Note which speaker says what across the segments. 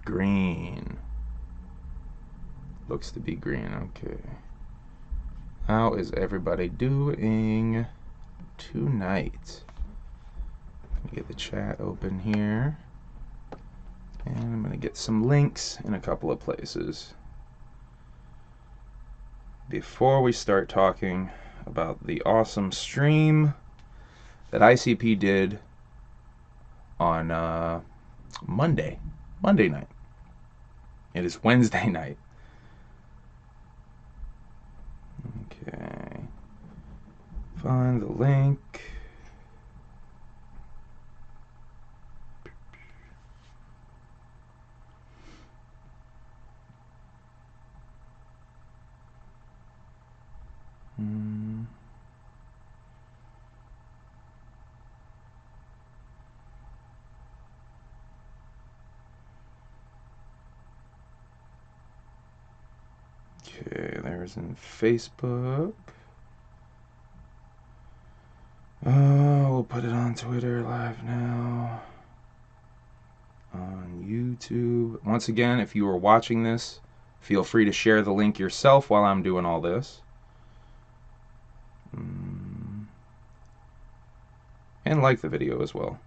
Speaker 1: green. Looks to be green. Okay. How is everybody doing tonight? Let me get the chat open here. And I'm going to get some links in a couple of places before we start talking about the awesome stream that ICP did on Monday night. It is Wednesday night. Okay. Find the link. Okay, there's in Facebook. We'll put it on Twitter live now. On YouTube. Once again, if you are watching this, feel free to share the link yourself while I'm doing all this. And like the video as well.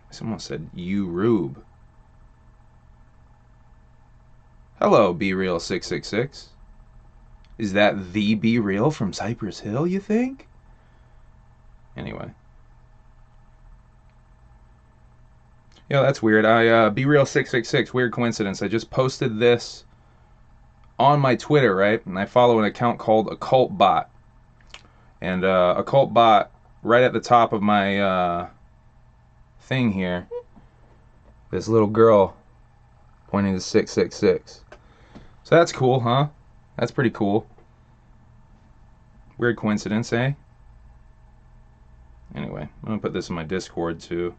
Speaker 1: Someone said, you Rube. Hello, BeReal666. Is that the BeReal from Cypress Hill, you think? Anyway. Yeah, that's weird. BeReal666, weird coincidence. I just posted this on my Twitter, right? And I follow an account called OccultBot. And OccultBot, right at the top of my thing here, this little girl pointing to 666. So that's cool, huh? That's pretty cool. Weird coincidence, eh? Anyway, I'm going to put this in my Discord, too.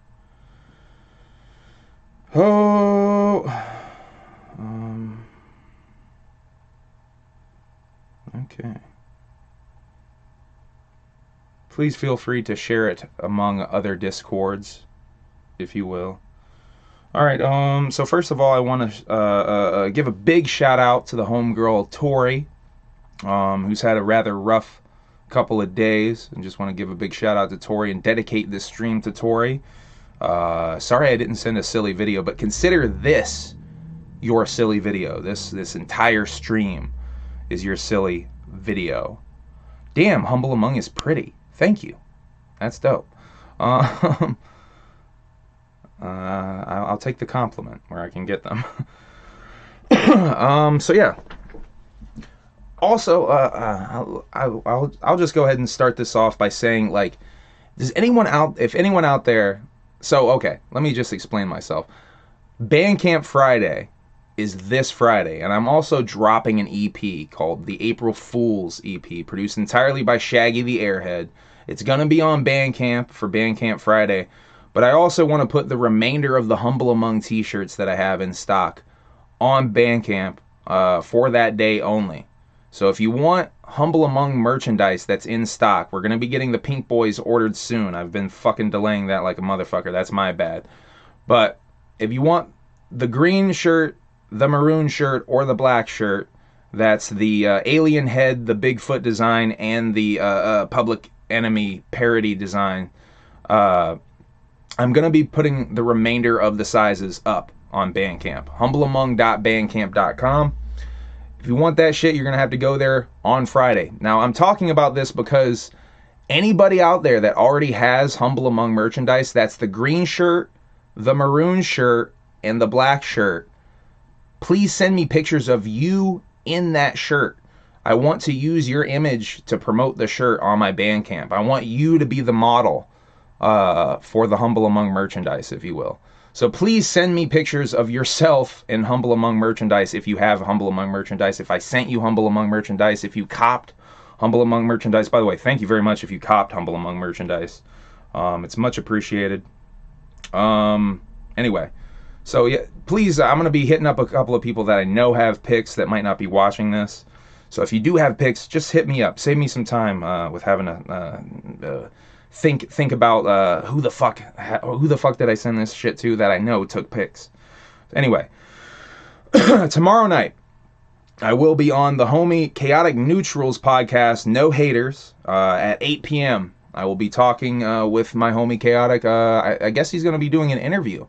Speaker 1: Oh! Okay. Please feel free to share it among other Discords, if you will. Alright, so first of all, I want to give a big shout out to the homegirl Tori, who's had a rather rough couple of days, and just want to give a big shout out to Tori and dedicate this stream to Tori. Sorry I didn't send a silly video, but consider this your silly video. This entire stream is your silly video. Damn, Humble Among is pretty. Thank you. That's dope. I'll take the compliment where I can get them. So yeah. Also, I'll just go ahead and start this off by saying, like, if anyone out there, so okay, let me just explain myself. Bandcamp Friday is this Friday, and I'm also dropping an EP called the April Fool's EP, produced entirely by Shaggy the Airhead. It's gonna be on Bandcamp for Bandcamp Friday. But I also want to put the remainder of the Humble Among t-shirts that I have in stock on Bandcamp for that day only. So if you want Humble Among merchandise that's in stock, we're going to be getting the Pink Boys ordered soon. I've been fucking delaying that like a motherfucker. That's my bad. But if you want the green shirt, the maroon shirt, or the black shirt, that's the alien head, the Bigfoot design, and the Public Enemy parody design, I'm going to be putting the remainder of the sizes up on Bandcamp. humbleamong.bandcamp.com. If you want that shit, you're going to have to go there on Friday. Now, I'm talking about this because anybody out there that already has Humble Among merchandise, that's the green shirt, the maroon shirt, and the black shirt, please send me pictures of you in that shirt. I want to use your image to promote the shirt on my Bandcamp. I want you to be the model for the Humble Among merchandise, if you will. So please send me pictures of yourself in Humble Among merchandise if you have Humble Among merchandise. If I sent you Humble Among merchandise, if you copped Humble Among merchandise. By the way, thank you very much if you copped Humble Among merchandise. It's much appreciated. Anyway, so yeah, please, I'm going to be hitting up a couple of people that I know have pics that might not be watching this. So if you do have pics, just hit me up. Save me some time with having to think about who the fuck did I send this shit to that I know took pics. Anyway, tomorrow night I will be on the homie Chaotic Neutrals podcast, No Haters, at 8 p.m. I will be talking with my homie Chaotic. I guess he's going to be doing an interview.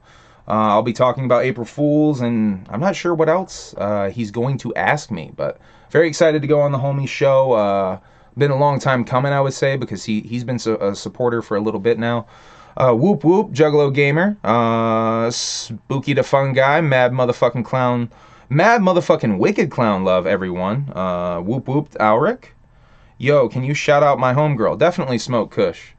Speaker 1: I'll be talking about April Fools, and I'm not sure what else he's going to ask me, but very excited to go on the homie show. Been a long time coming, I would say, because he's been a supporter for a little bit now. Whoop Whoop, Juggalo Gamer, Spooky the Fun Guy, Mad Motherfucking Clown, Mad Motherfucking Wicked Clown Love, everyone. Whoop Whoop, Alric. Yo, can you shout out my homegirl? Definitely Smoke Kush.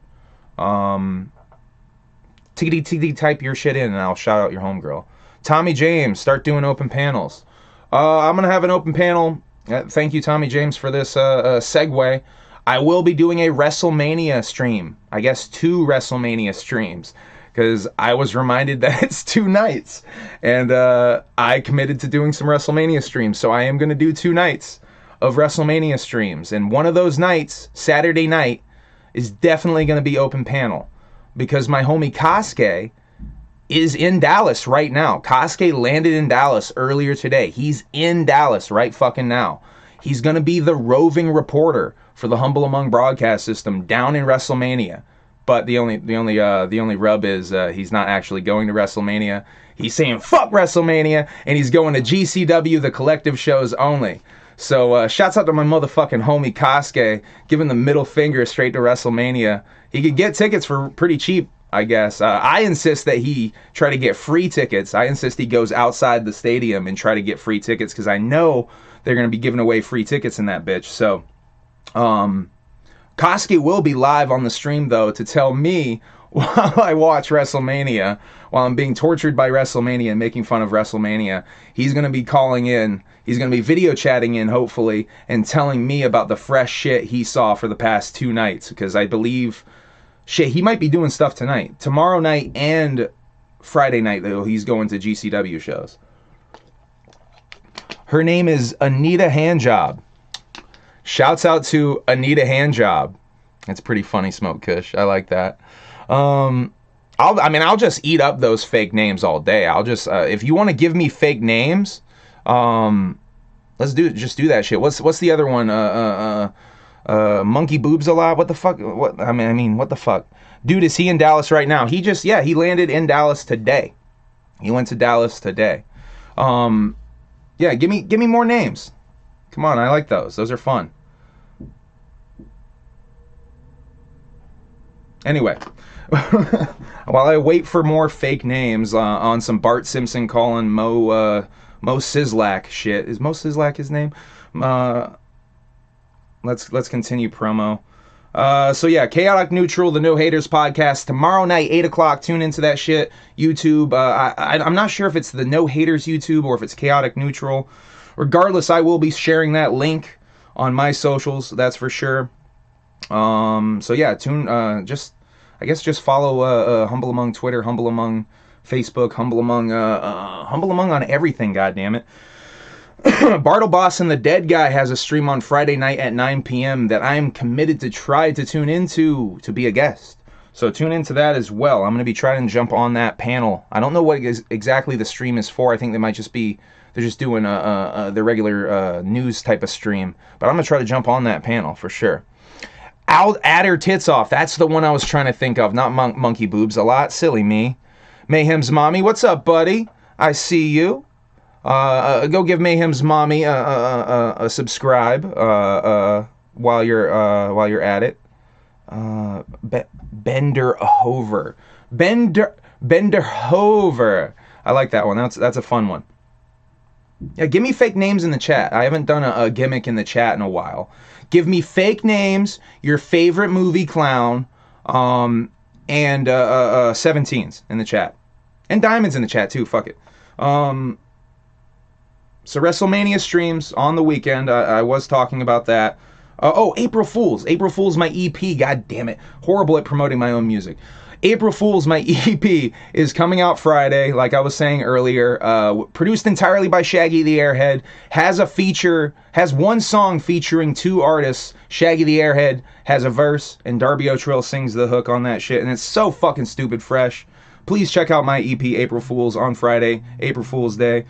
Speaker 1: Tiggity type your shit in and I'll shout out your homegirl. Tommy James, start doing open panels. I'm going to have an open panel. Thank you, Tommy James, for this segue. I will be doing a WrestleMania stream. I guess 2 WrestleMania streams. Because I was reminded that it's 2 nights. And I committed to doing some WrestleMania streams. So I am going to do 2 nights of WrestleMania streams. And one of those nights, Saturday night, is definitely going to be open panel. Because my homie Kosuke is in Dallas right now. Kosuke landed in Dallas earlier today. He's in Dallas right fucking now. He's going to be the roving reporter for the Humble Among broadcast system down in WrestleMania. But the only rub is he's not actually going to WrestleMania. He's saying fuck WrestleMania, and he's going to GCW, the collective shows only. So shouts out to my motherfucking homie Kosuke, giving the middle finger straight to WrestleMania. He could get tickets for pretty cheap, I guess. I insist that he try to get free tickets. I insist he goes outside the stadium and try to get free tickets because I know they're going to be giving away free tickets in that bitch. So, Kosuke will be live on the stream, though, to tell me while I watch WrestleMania, while I'm being tortured by WrestleMania and making fun of WrestleMania. He's going to be calling in. He's going to be video chatting in, hopefully, and telling me about the fresh shit he saw for the past 2 nights. Because I believe, shit, he might be doing stuff tonight. Tomorrow night and Friday night, though, he's going to GCW shows. Her name is Anita Handjob. Shouts out to Anita Handjob. It's pretty funny, Smoke Kush. I like that. I'll just eat up those fake names all day. I'll just if you want to give me fake names, let's do that shit. What's the other one? Monkey Boobs a lot. What the fuck? What the fuck? Dude, is he in Dallas right now? He landed in Dallas today. He went to Dallas today. Yeah, give me more names. Come on, I like those. Those are fun. Anyway, while I wait for more fake names on some Bart Simpson calling Mo Sislak shit. Is Mo Sislak his name? Let's continue promo. So yeah, Chaotic Neutral, the No Haters podcast, tomorrow night, 8 o'clock. Tune into that shit. YouTube. I'm not sure if it's the No Haters YouTube or if it's Chaotic Neutral. Regardless, I will be sharing that link on my socials. That's for sure. So yeah, just follow Humble Among Twitter, Humble Among Facebook, Humble Among on everything. Goddammit. Bartle Boss and the Dead Guy has a stream on Friday night at 9 p.m. that I am committed to try to tune into to be a guest. So tune into that as well. I'm going to be trying to jump on that panel. I don't know what exactly the stream is for. I think they might just be, they're just doing the regular news type of stream. But I'm going to try to jump on that panel for sure. I'll add her tits off. That's the one I was trying to think of. Not Monkey Boobs a lot. Silly me. Mayhem's mommy. What's up, buddy? I see you. Go give Mayhem's mommy a subscribe while you're at it. Bender Hover. I like that one. That's a fun one. Yeah, give me fake names in the chat. I haven't done a gimmick in the chat in a while. Give me fake names, your favorite movie clown, and 17s in the chat. And Diamonds in the chat too, fuck it. So WrestleMania streams on the weekend. I was talking about that. Oh, April Fools. April Fools, my EP. God damn it. Horrible at promoting my own music. April Fools, my EP, is coming out Friday, like I was saying earlier. Produced entirely by Shaggy the Airhead. Has one song featuring 2 artists. Shaggy the Airhead has a verse, and Darby O'Trill sings the hook on that shit, and it's so fucking stupid fresh. Please check out my EP, April Fools, on Friday, April Fool's Day.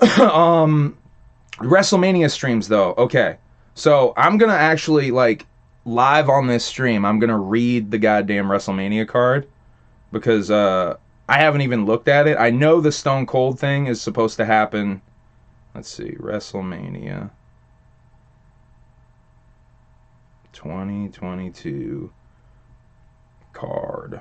Speaker 1: WrestleMania streams, though. Okay. So I'm going to actually, like, live on this stream, I'm going to read the goddamn WrestleMania card. Because I haven't even looked at it. I know the Stone Cold thing is supposed to happen. Let's see. WrestleMania 2022 card.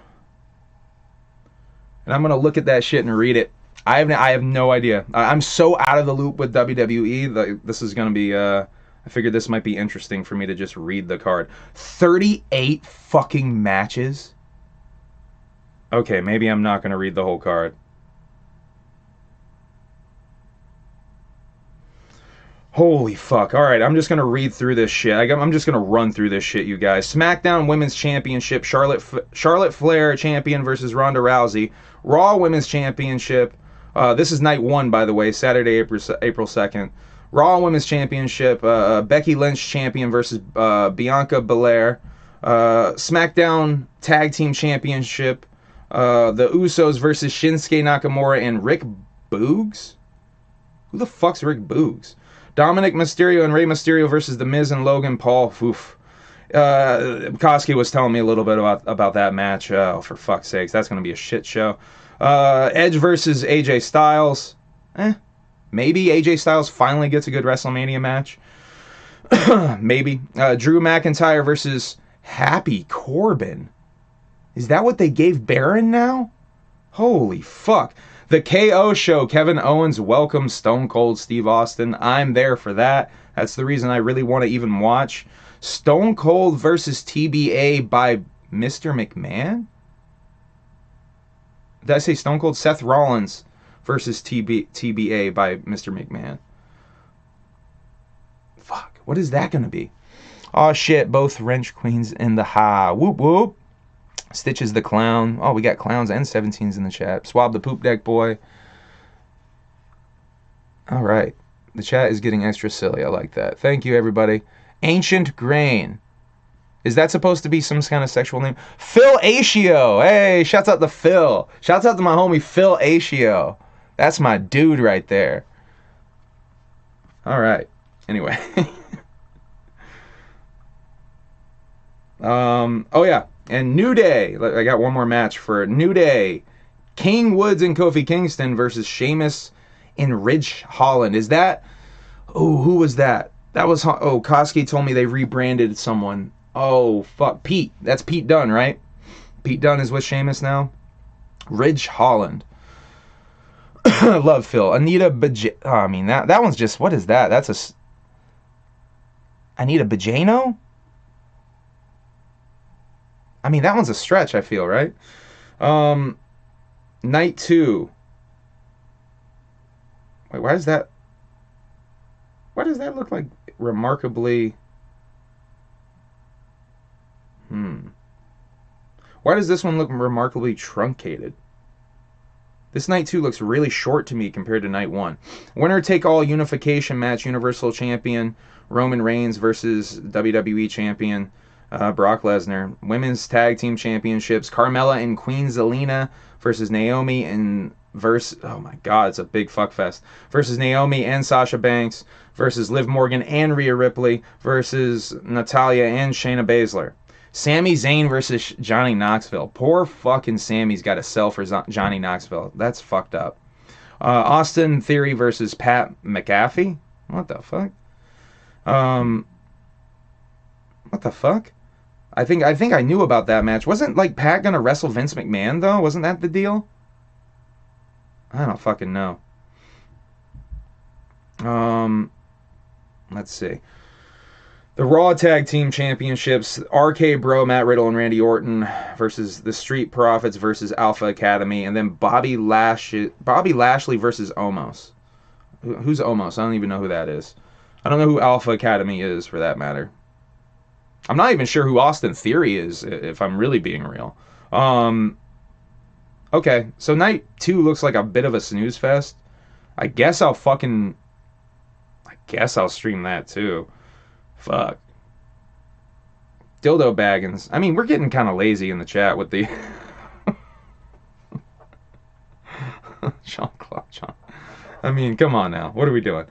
Speaker 1: And I'm going to look at that shit and read it. I have no idea. I'm so out of the loop with WWE. This is going to be... I figured this might be interesting for me to just read the card. 38 fucking matches? Okay, maybe I'm not going to read the whole card. Holy fuck. Alright, I'm just going to read through this shit. I'm just going to run through this shit, you guys. SmackDown Women's Championship, Charlotte Flair champion versus Ronda Rousey. Raw Women's Championship. This is night 1, by the way, Saturday, April 2nd. Raw Women's Championship, Becky Lynch champion versus Bianca Belair. SmackDown Tag Team Championship, the Usos versus Shinsuke Nakamura and Rick Boogs? Who the fuck's Rick Boogs? Dominic Mysterio and Rey Mysterio versus The Miz and Logan Paul. Oof. Koski was telling me a little bit about that match. Oh, for fuck's sakes, that's going to be a shit show. Edge versus AJ Styles. Maybe AJ Styles finally gets a good WrestleMania match. Maybe. Drew McIntyre versus Happy Corbin. Is that what they gave Baron now? Holy fuck. The KO show. Kevin Owens welcomes Stone Cold Steve Austin. I'm there for that. That's the reason I really want to even watch. Stone Cold versus TBA by Mr. McMahon? Did I say Stone Cold? Seth Rollins versus TBA by Mr. McMahon. Fuck. What is that going to be? Oh shit. Both Wrench Queens in the ha. Whoop whoop. Stitches the Clown. Oh, we got clowns and 17s in the chat. Swab the Poop Deck Boy. Alright. The chat is getting extra silly. I like that. Thank you, everybody. Ancient Grain. Is that supposed to be some kind of sexual name? Phil Asio. Hey, shouts out to Phil. Shouts out to my homie Phil Asio. That's my dude right there. Alright. Anyway. Oh yeah. And New Day. I got one more match for New Day. King Woods and Kofi Kingston versus Sheamus and Ridge Holland. Is that... Oh, who was that? That was... Oh, Koski told me they rebranded someone. Oh, fuck. Pete. That's Pete Dunne, right? Pete Dunne is with Sheamus now. Ridge Holland. Love Phil. Anita Oh, I mean, that one's just... What is that? That's a... Anita Bajano? I mean, that one's a stretch, I feel, right? Night 2. Wait, why does that... Why does that look like remarkably... Why does this one look remarkably truncated? This Night 2 looks really short to me compared to Night 1. Winner take all unification match. Universal Champion Roman Reigns versus WWE Champion Brock Lesnar. Women's Tag Team Championships. Carmella and Queen Zelina versus Naomi and oh my god, it's a big fuckfest. Versus Naomi and Sasha Banks versus Liv Morgan and Rhea Ripley versus Natalya and Shayna Baszler. Sami Zayn versus Johnny Knoxville. Poor fucking Sammy's got to sell for Johnny Knoxville. That's fucked up. Austin Theory versus Pat McAfee. What the fuck? What the fuck? I think I knew about that match. Wasn't like Pat gonna wrestle Vince McMahon though? Wasn't that the deal? I don't fucking know. Let's see. The Raw Tag Team Championships, RK Bro, Matt Riddle, and Randy Orton versus the Street Profits versus Alpha Academy, and then Bobby Lashley versus Omos. Who's Omos? I don't even know who that is. I don't know who Alpha Academy is, for that matter. I'm not even sure who Austin Theory is, if I'm really being real. Okay, so night 2 looks like a bit of a snooze fest. I guess I'll stream that too. Fuck. Dildo Baggins. I mean, we're getting kind of lazy in the chat with the... Jean-Claude John. I mean, come on now. What are we doing?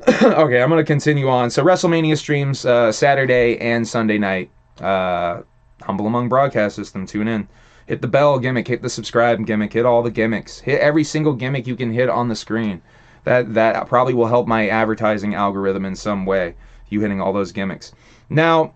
Speaker 1: Okay, I'm going to continue on. So WrestleMania streams Saturday and Sunday night. Humble Among Broadcast System. Tune in. Hit the bell gimmick. Hit the subscribe gimmick. Hit all the gimmicks. Hit every single gimmick you can hit on the screen. That probably will help my advertising algorithm in some way. You hitting all those gimmicks. Now,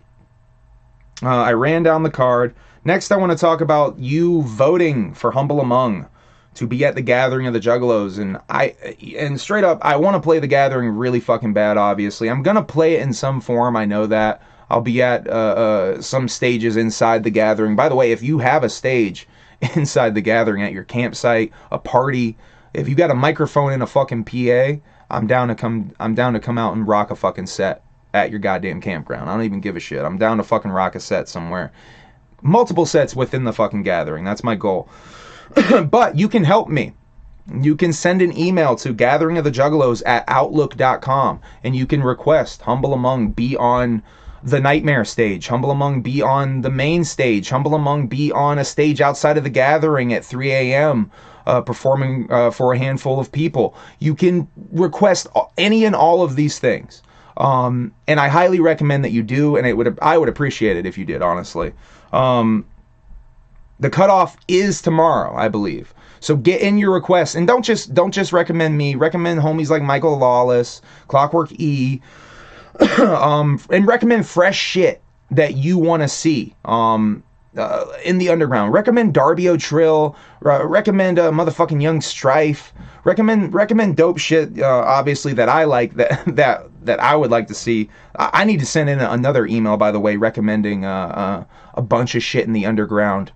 Speaker 1: I ran down the card. Next, I want to talk about you voting for Humble Among to be at the Gathering of the Juggalos. And straight up, I want to play the Gathering really fucking bad, obviously. I'm going to play it in some form, I know that. I'll be at some stages inside the Gathering. By the way, if you have a stage inside the Gathering at your campsite, a party, if you got a microphone and a fucking PA, I'm down to come out and rock a fucking set at your goddamn campground. I don't even give a shit. I'm down to fucking rock a set somewhere. Multiple sets within the fucking Gathering. That's my goal. But you can help me. You can send an email to gatheringofthejuggalos@outlook.com, and you can request Humble Among be on the Nightmare stage, Humble Among be on the main stage, Humble Among be on a stage outside of the Gathering at 3 a.m. Performing for a handful of people. You can request any and all of these things. And I highly recommend that you do, and I would appreciate it if you did, honestly. The cutoff is tomorrow, I believe. So get in your requests, and don't just recommend me. Recommend homies like Michael Lawless, Clockwork E, and recommend fresh shit that you want to see in the underground. Recommend Darby O'Trill. Recommend motherfucking Young Strife. Recommend dope shit. Obviously that I like that I would like to see. I need to send in another email, by the way, recommending a bunch of shit in the underground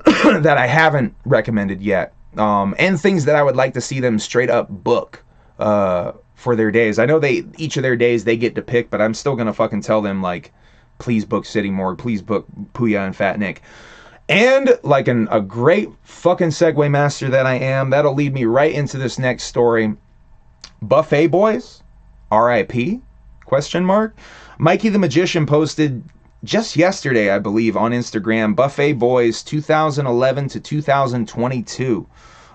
Speaker 1: that I haven't recommended yet, and things that I would like to see them straight up book for their days. I know each of their days they get to pick, but I'm still gonna fucking tell them, like, please book City Morgue, please book Puya and Fat Nick. And like a great fucking segue master that I am, that'll lead me right into this next story. Buffet Boys, R.I.P? ? Mikey the Magician posted just yesterday, I believe, on Instagram, Buffet Boys 2011 to 2022.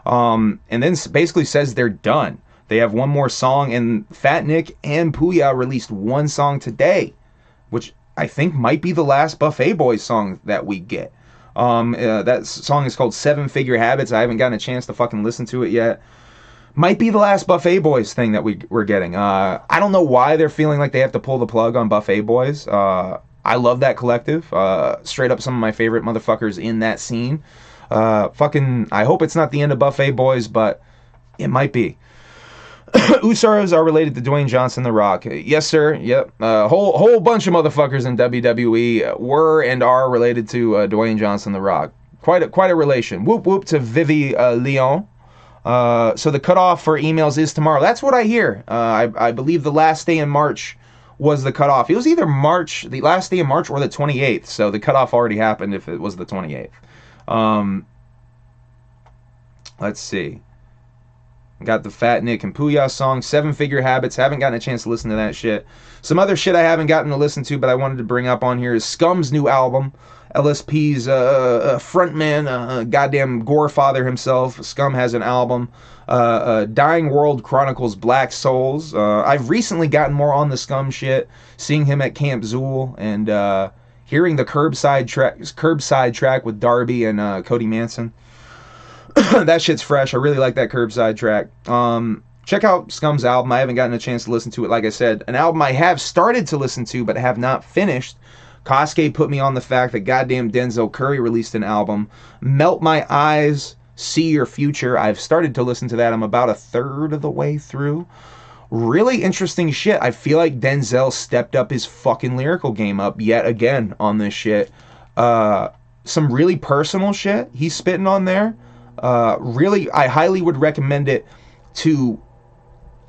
Speaker 1: And then basically says they're done. They have one more song, and Fat Nick and Puya released one song today, which I think might be the last Buffet Boys song that we get. That song is called 7 Figure Habits. I haven't gotten a chance to fucking listen to it yet. Might be the last Buffet Boys thing that we're getting. I don't know why they're feeling like they have to pull the plug on Buffet Boys. I love that collective. Straight up some of my favorite motherfuckers in that scene. I hope it's not the end of Buffet Boys, but it might be. Usos are related to Dwayne Johnson, The Rock. Yes, sir. Yep. Whole bunch of motherfuckers in WWE were and are related to Dwayne Johnson, The Rock. Quite a relation. Whoop whoop to Vivi Leon. So the cutoff for emails is tomorrow. That's what I hear. I believe the last day in March was the cutoff. It was either the last day in March or the 28th. So the cutoff already happened if it was the 28th. Let's see. Got the Fat Nick and Puya song, 7 Figure Habits. Haven't gotten a chance to listen to that shit. Some other shit I haven't gotten to listen to, but I wanted to bring up on here is Scum's new album. LSP's frontman, goddamn Gorefather himself. Scum has an album. Dying World Chronicles Black Souls. I've recently gotten more on the Scum shit, seeing him at Camp Zool and hearing the Curbside track with Darby and Cody Manson. That shit's fresh. I really like that Curbside track. Check out Scum's album. I haven't gotten a chance to listen to it. Like I said, an album I have started to listen to but have not finished. Kosuke put me on the fact that goddamn Denzel Curry released an album. Melt My Eyes, See Your Future. I've started to listen to that. I'm about a third of the way through. Really interesting shit. I feel like Denzel stepped up his fucking lyrical game up yet again on this shit. Some really personal shit he's spitting on there. Really, I highly would recommend it to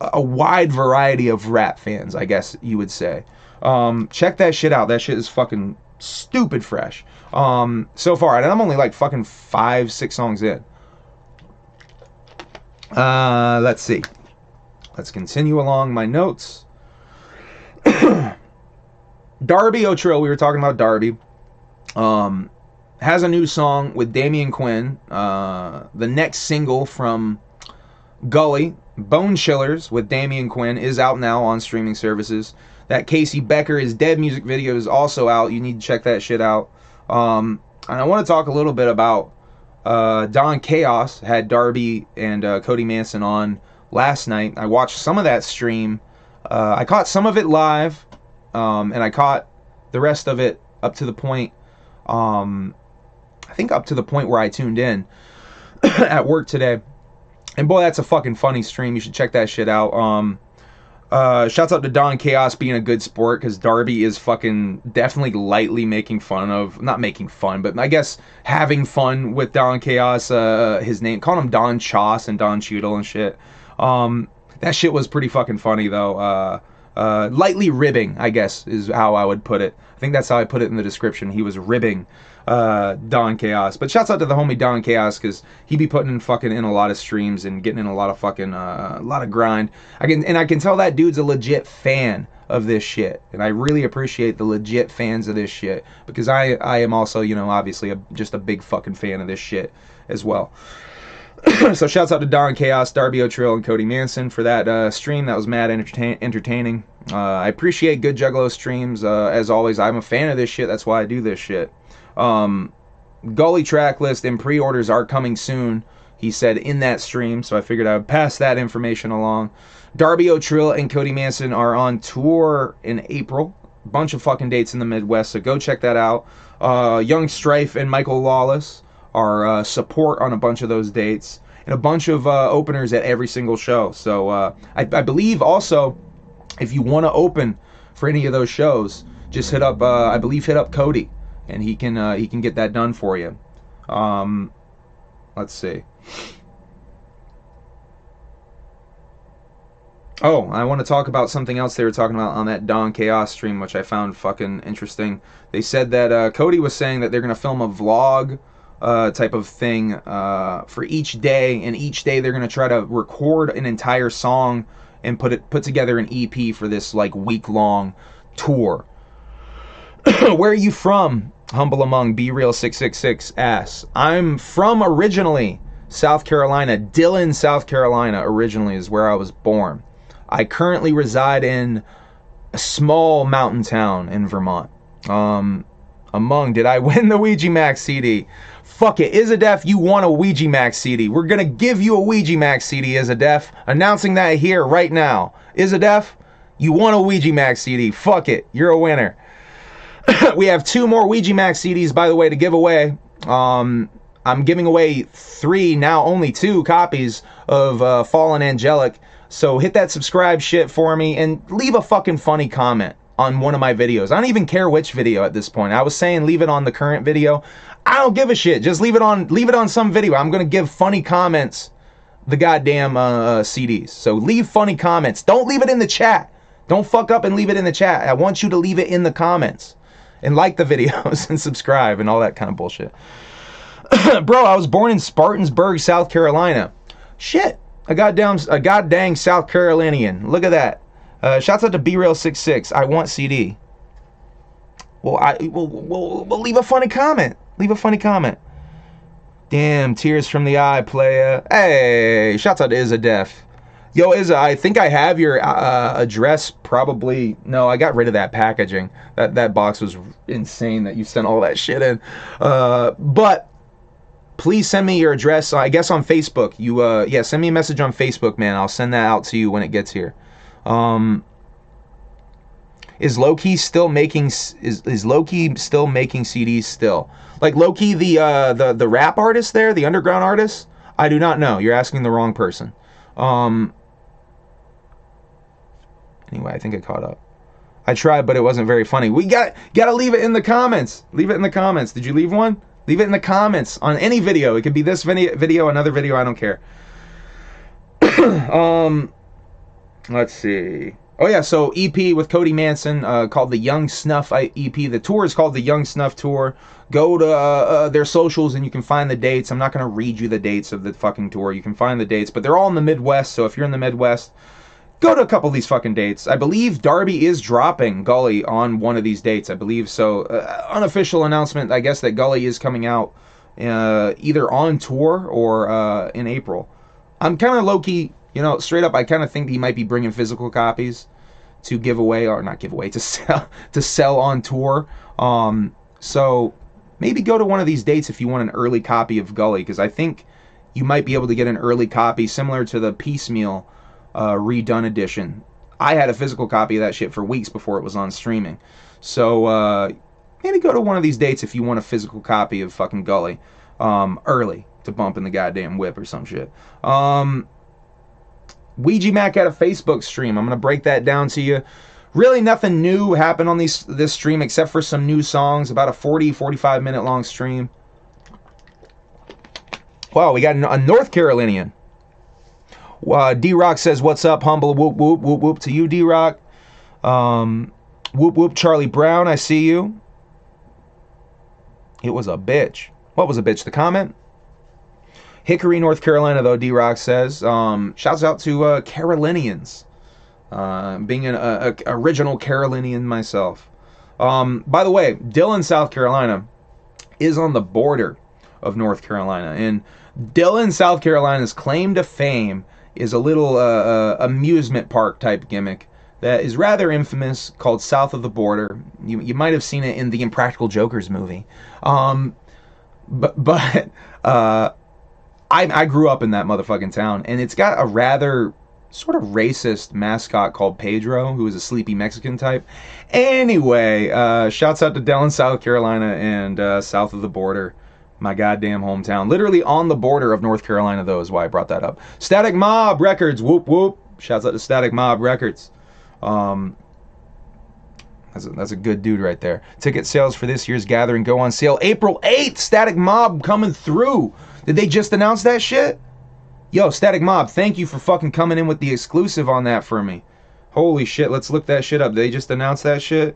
Speaker 1: a wide variety of rap fans, I guess you would say. Check that shit out. That shit is fucking stupid fresh. So far, and I'm only like fucking 5-6 songs in. Let's see. Let's continue along my notes. Darby O'Trill, we were talking about Darby, has a new song with Damian Quinn. The next single from Gully, Bone Chillers with Damian Quinn, is out now on streaming services. That Casey Becker is Dead music video is also out. You need to check that shit out. And I want to talk a little bit about Don Chaos had Darby and Cody Manson on last night. I watched some of that stream. I caught some of it live, and I caught the rest of it up to the point, I think up to the point where I tuned in at work today. And boy, that's a fucking funny stream. You should check that shit out. Shouts out to Don Chaos being a good sport, because Darby is fucking definitely lightly making fun of, not making fun, but I guess having fun with Don Chaos. His name, calling him Don Choss and Don Cheadle and shit. That shit was pretty fucking funny though. Lightly ribbing, I guess, is how I would put it. I think that's how I put it in the description. He was ribbing Don Chaos. But shouts out to the homie Don Chaos, because he be putting in fucking in a lot of streams and getting in a lot of fucking a lot of grind. I can tell that dude's a legit fan of this shit, and I really appreciate the legit fans of this shit, because I am also, you know, obviously just a big fucking fan of this shit as well. So shouts out to Don Chaos, Darby O'Trill, and Cody Manson for that stream. That was mad entertaining. I appreciate good Juggalo streams. As always, I'm a fan of this shit. That's why I do this shit. Gully track list and pre-orders are coming soon, he said in that stream, so I figured I would pass that information along. Darby O'Trill and Cody Manson are on tour in April. Bunch of fucking dates in the Midwest, so go check that out. Young Strife and Michael Lawless are support on a bunch of those dates, and a bunch of openers at every single show. So I believe also, if you want to open for any of those shows, just hit up I believe hit up Cody, and he can get that done for you. Let's see. Oh, I want to talk about something else they were talking about on that Don Chaos stream, which I found fucking interesting. They said that Cody was saying that they're going to film a vlog type of thing for each day, and each day they're going to try to record an entire song and put together an EP for this like week-long tour. Where are you from? Humble Among Be Real 666 asks. I'm from originally South Carolina. Dillon, South Carolina originally is where I was born. I currently reside in a small mountain town in Vermont. Among, did I win the Ouija Max CD? Fuck it, Izadef, you want a Ouija Max CD. We're gonna give you a Ouija Max CD, Izadef. Announcing that here right now. Izadef, you want a Ouija Max CD. Fuck it, you're a winner. We have 2 more Ouija Max CDs, by the way, to give away. I'm giving away 3, now only 2 copies of Fallen Angelic. So hit that subscribe shit for me and leave a fucking funny comment on one of my videos. I don't even care which video at this point. I was saying leave it on the current video. I don't give a shit. Just leave it on some video. I'm gonna give funny comments the goddamn CDs. So leave funny comments. Don't leave it in the chat. Don't fuck up and leave it in the chat. I want you to leave it in the comments. And like the videos and subscribe and all that kind of bullshit. Bro, I was born in Spartansburg, South Carolina. Shit. A goddamn South Carolinian. Look at that. Shouts out to BeReal66. I want CD. Well, we'll leave a funny comment. Leave a funny comment. Damn, tears from the eye, playa. Hey, shouts out to Izadef. Yo, Izza, I think I have your address probably. No, I got rid of that packaging. That box was insane that you sent all that shit in. But please send me your address, I guess on Facebook. Yeah, send me a message on Facebook, man. I'll send that out to you when it gets here. Is Loki still making is Loki still making CDs still? Like Loki, the rap artist there, the underground artist? I do not know. You're asking the wrong person. Anyway, I think I caught up. I tried, but it wasn't very funny. We gotta leave it in the comments. Leave it in the comments. Did you leave one? Leave it in the comments on any video. It could be this video, another video, I don't care. Let's see. Oh yeah, so EP with Cody Manson called the Young Snuff EP. The tour is called the Young Snuff Tour. Go to their socials and you can find the dates. I'm not going to read you the dates of the fucking tour. You can find the dates, but they're all in the Midwest, so if you're in the Midwest, go to a couple of these fucking dates. I believe Darby is dropping Gully on one of these dates, I believe. So unofficial announcement, I guess, that Gully is coming out either on tour or in April. I'm kind of low-key, you know, straight up, I kind of think he might be bringing physical copies to give away, or not give away, to sell on tour. So maybe go to one of these dates if you want an early copy of Gully, because I think you might be able to get an early copy similar to the piecemeal redone edition. I had a physical copy of that shit for weeks before it was on streaming. So maybe go to one of these dates if you want a physical copy of fucking Gully early to bump in the goddamn whip or some shit. Ouija Mac had a Facebook stream. I'm going to break that down to you. Really nothing new happened on this stream except for some new songs. About a 45 minute long stream. Wow, we got a North Carolinian. D-Rock says, what's up, humble, whoop, whoop, whoop, whoop to you, D-Rock. Whoop, whoop, Charlie Brown, I see you. It was a bitch. What was a bitch? The comment? Hickory, North Carolina, though, D-Rock says. Shouts out to Carolinians. Being an original Carolinian myself. By the way, Dillon, South Carolina is on the border of North Carolina. And Dillon, South Carolina's claim to fame is a little amusement park type gimmick that is rather infamous, called South of the Border. You might have seen it in the Impractical Jokers movie. But I grew up in that motherfucking town, and it's got a rather sort of racist mascot called Pedro, who is a sleepy Mexican type. Anyway, shouts out to Dillon, South Carolina, and South of the Border. My goddamn hometown. Literally on the border of North Carolina, though, is why I brought that up. Static Mob Records, whoop whoop. Shouts out to Static Mob Records. That's a good dude right there. Ticket sales for this year's gathering go on sale April 8th. Static Mob coming through. Did they just announce that shit? Yo, Static Mob, thank you for fucking coming in with the exclusive on that for me. Holy shit, let's look that shit up. Did they just announce that shit?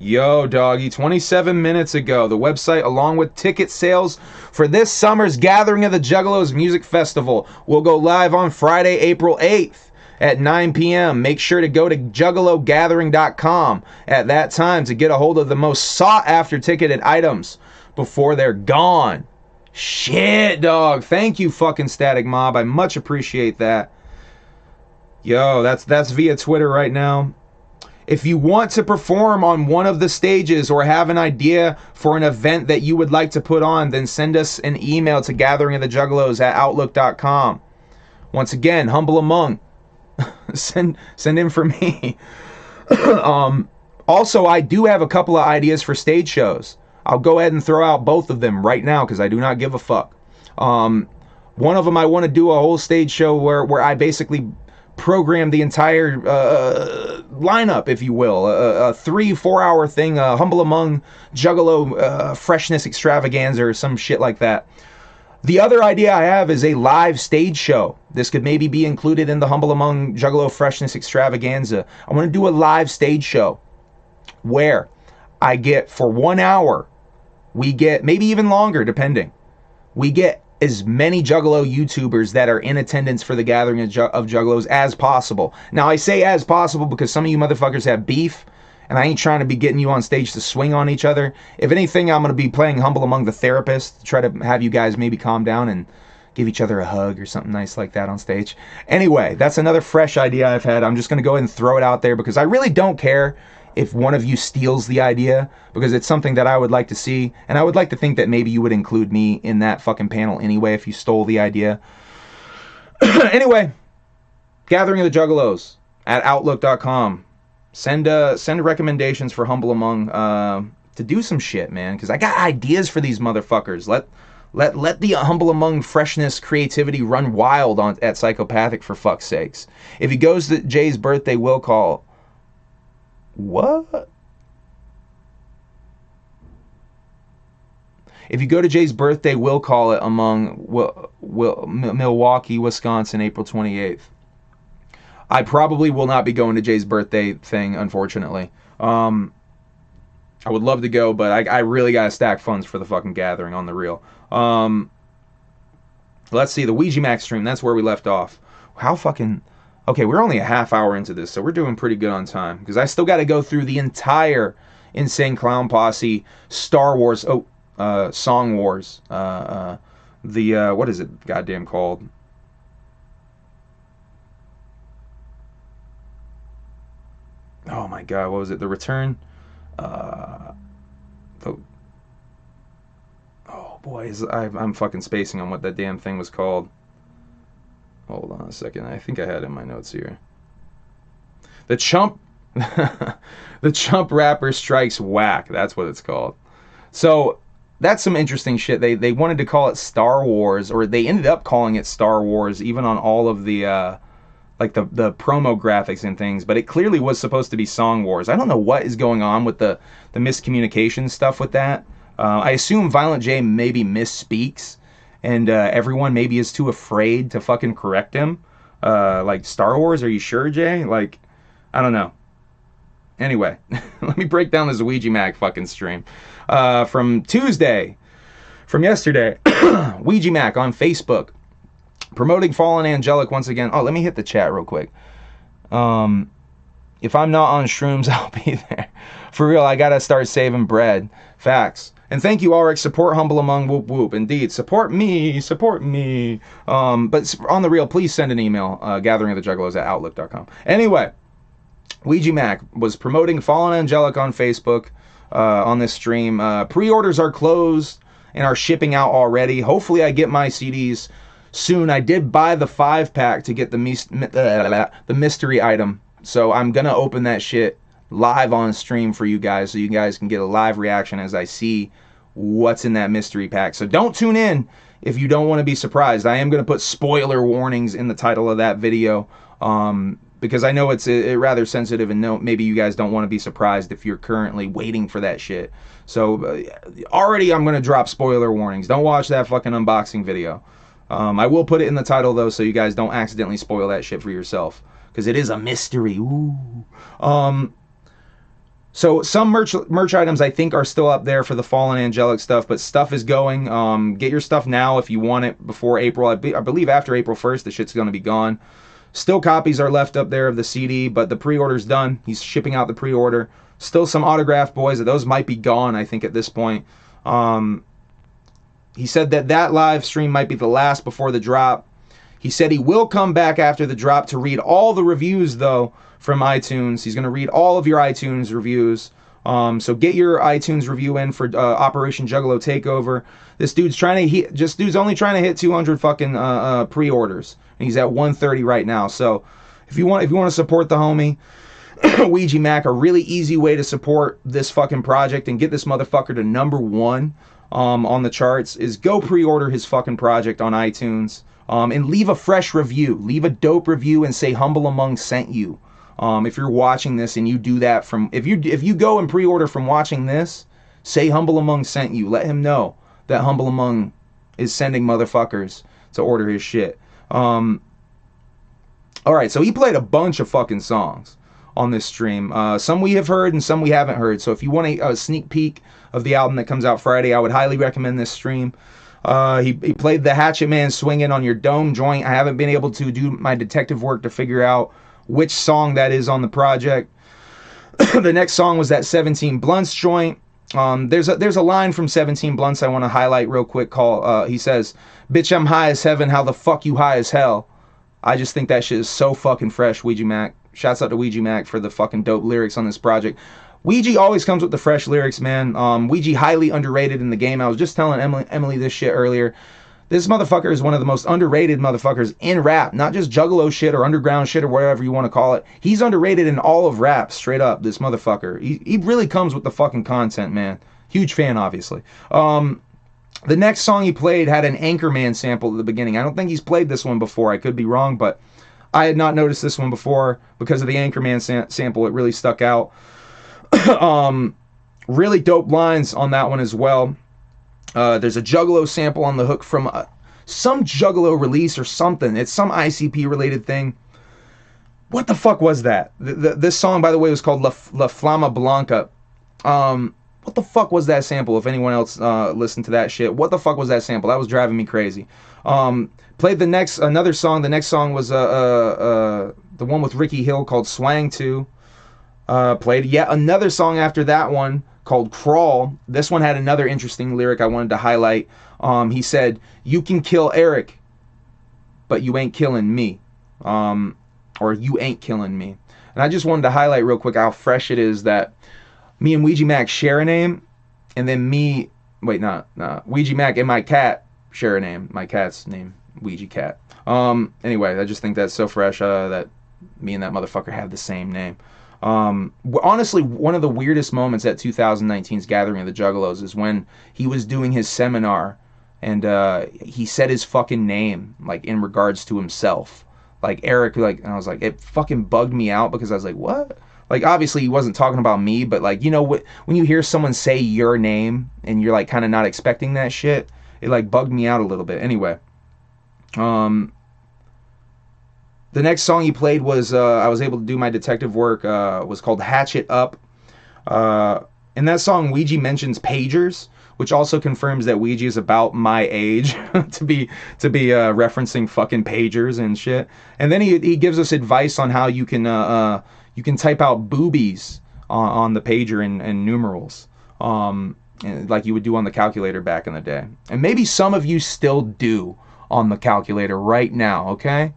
Speaker 1: Yo, doggy, 27 minutes ago, the website, along with ticket sales for this summer's Gathering of the Juggalos Music Festival, will go live on Friday, April 8th at 9 p.m. Make sure to go to juggalogathering.com at that time to get a hold of the most sought-after ticketed items before they're gone. Shit, dog. Thank you, fucking Static Mob. I much appreciate that. Yo, that's via Twitter right now. If you want to perform on one of the stages or have an idea for an event that you would like to put on, then send us an email to gatheringofthejuggalos@outlook.com. Once again, humble among. send in for me. Also, I do have a couple of ideas for stage shows. I'll go ahead and throw out both of them right now because I do not give a fuck. One of them, I want to do a whole stage show where I basically program the entire lineup, if you will, a 3-4 hour thing, Humble Among Juggalo Freshness Extravaganza or some shit like that. The other idea I have is a live stage show. This could maybe be included in the Humble Among Juggalo Freshness Extravaganza. I want to do a live stage show where I get, for 1 hour, we get, maybe even longer depending, we get as many Juggalo YouTubers that are in attendance for the Gathering of Juggalos as possible. Now, I say as possible because some of you motherfuckers have beef, and I ain't trying to be getting you on stage to swing on each other. If anything, I'm going to be playing Humble Among the Therapist to try to have you guys maybe calm down and give each other a hug or something nice like that on stage. Anyway, that's another fresh idea I've had. I'm just going to go ahead and throw it out there because I really don't care if one of you steals the idea, because it's something that I would like to see, and I would like to think that maybe you would include me in that fucking panel anyway if you stole the idea. Anyway, Gathering of the Juggalos at outlook.com. Send recommendations for Humble Among to do some shit, man, because I got ideas for these motherfuckers. Let the Humble Among freshness, creativity run wild at Psychopathic, for fuck's sakes. If he goes to Jay's birthday will call. What? If you go to Jay's birthday, we'll call it among Milwaukee, Wisconsin, April 28th. I probably will not be going to Jay's birthday thing, unfortunately. I would love to go, but I really got to stack funds for the fucking gathering on the real. Let's see, the Ouija Mac stream, that's where we left off. How fucking... Okay, we're only a half hour into this, so we're doing pretty good on time. Because I still got to go through the entire Insane Clown Posse Star Wars... Song Wars. What is it goddamn called? Oh my god, what was it? The Return? Oh boy, I'm fucking spacing on what that damn thing was called. Hold on a second, I think I had it in my notes here. The Chump... The Chump Rapper Strikes Whack, that's what it's called. So... that's some interesting shit. They wanted to call it Star Wars, or they ended up calling it Star Wars, even on all of the like the promo graphics and things. But it clearly was supposed to be Song Wars. I don't know what is going on with the miscommunication stuff with that. I assume Violent J maybe misspeaks, and everyone maybe is too afraid to fucking correct him. Like, Star Wars? Are you sure, Jay? Like, I don't know. Anyway, let me break down this Ouija Mac fucking stream. From Tuesday, from yesterday, Ouija Mac on Facebook, promoting Fallen Angelic once again. Oh, let me hit the chat real quick. If I'm not on shrooms, I'll be there. For real, I gotta start saving bread. Facts. And thank you, Ulrich. Support Humble Among, whoop whoop. Indeed, support me, support me. But on the real, please send an email, gatheringofthejuggalos@outlook.com. Anyway, Ouija Mac was promoting Fallen Angelic on Facebook on this stream. Pre-orders are closed and are shipping out already. Hopefully I get my CDs soon. I did buy the 5-pack to get the mystery item. So I'm going to open that shit live on stream for you guys, so you guys can get a live reaction as I see what's in that mystery pack. So don't tune in if you don't want to be surprised. I am going to put spoiler warnings in the title of that video. Because I know it's rather sensitive, and maybe you guys don't want to be surprised if you're currently waiting for that shit. So already I'm going to drop spoiler warnings. Don't watch that fucking unboxing video. I will put it in the title, though, so you guys don't accidentally spoil that shit for yourself. Because it is a mystery. Ooh. So some merch items I think are still up there for the Fallen Angelic stuff, but stuff is going. Get your stuff now if you want it before April. I believe after April 1st, the shit's going to be gone. Still copies are left up there of the CD, but the pre-order's done. He's shipping out the pre-order. Still some autographed boys. Those might be gone, I think, at this point. He said that live stream might be the last before the drop. He said he will come back after the drop to read all the reviews, though, from iTunes. He's going to read all of your iTunes reviews. So get your iTunes review in for Operation Juggalo Takeover. This dude's only trying to hit 200 fucking pre-orders. And he's at 130 right now. So if you want to support the homie, Ouija Mac, a really easy way to support this fucking project and get this motherfucker to #1 on the charts is go pre-order his fucking project on iTunes. And leave a fresh review. Leave a dope review and say Humble Among sent you. If you're watching this and you do that if you go and pre-order from watching this, say Humble Among sent you. Let him know that Humble Among is sending motherfuckers to order his shit. Alright, so he played a bunch of fucking songs on this stream. Some we have heard and some we haven't heard. So if you want a sneak peek of the album that comes out Friday, I would highly recommend this stream. He played the Hatchet Man Swinging on Your Dome joint. I haven't been able to do my detective work to figure out which song that is on the project. The next song was that 17 Blunts joint. There's a line from 17 Blunts I want to highlight real quick. He says, "Bitch, I'm high as heaven. How the fuck you high as hell?" I just think that shit is so fucking fresh, Ouija Mac. Shouts out to Ouija Mac for the fucking dope lyrics on this project. Ouija always comes with the fresh lyrics, man. Ouija highly underrated in the game. I was just telling Emily this shit earlier. This motherfucker is one of the most underrated motherfuckers in rap. Not just juggalo shit or underground shit or whatever you want to call it. He's underrated in all of rap, straight up, this motherfucker. He really comes with the fucking content, man. Huge fan, obviously. The next song he played had an Anchorman sample at the beginning. I don't think he's played this one before. I could be wrong, but I had not noticed this one before because of the Anchorman sample. It really stuck out. Really dope lines on that one as well. There's a Juggalo sample on the hook from some Juggalo release or something. It's some ICP related thing. What the fuck was that? This song, by the way, was called La Flama Blanca. What the fuck was that sample? If anyone else listened to that shit, what the fuck was that sample? That was driving me crazy. Played another song. The next song was the one with Ricky Hill called Swang 2. Played yet another song after that one called Crawl. This one had another interesting lyric I wanted to highlight. He said, "You can kill Eric, but you ain't killing me." Or "you ain't killing me." And I just wanted to highlight real quick how fresh it is that me and Ouija Mac share a name, and then Ouija Mac and my cat share a name. My cat's name, Ouija Cat. Anyway, I just think that's so fresh that me and that motherfucker have the same name. Honestly, one of the weirdest moments at 2019's Gathering of the Juggalos is when he was doing his seminar, and he said his fucking name, like, in regards to himself. Like, Eric, like, and I was like, it fucking bugged me out, because I was like, what? Like, obviously he wasn't talking about me, but, like, you know, when you hear someone say your name, and you're, like, kind of not expecting that shit, it, like, bugged me out a little bit. Anyway, the next song he played was, I was able to do my detective work, was called Hatch It Up. In that song, Ouija mentions pagers, which also confirms that Ouija is about my age to be referencing fucking pagers and shit. And then he gives us advice on how you can type out boobies on the pager in numerals, like you would do on the calculator back in the day. And maybe some of you still do on the calculator right now, okay?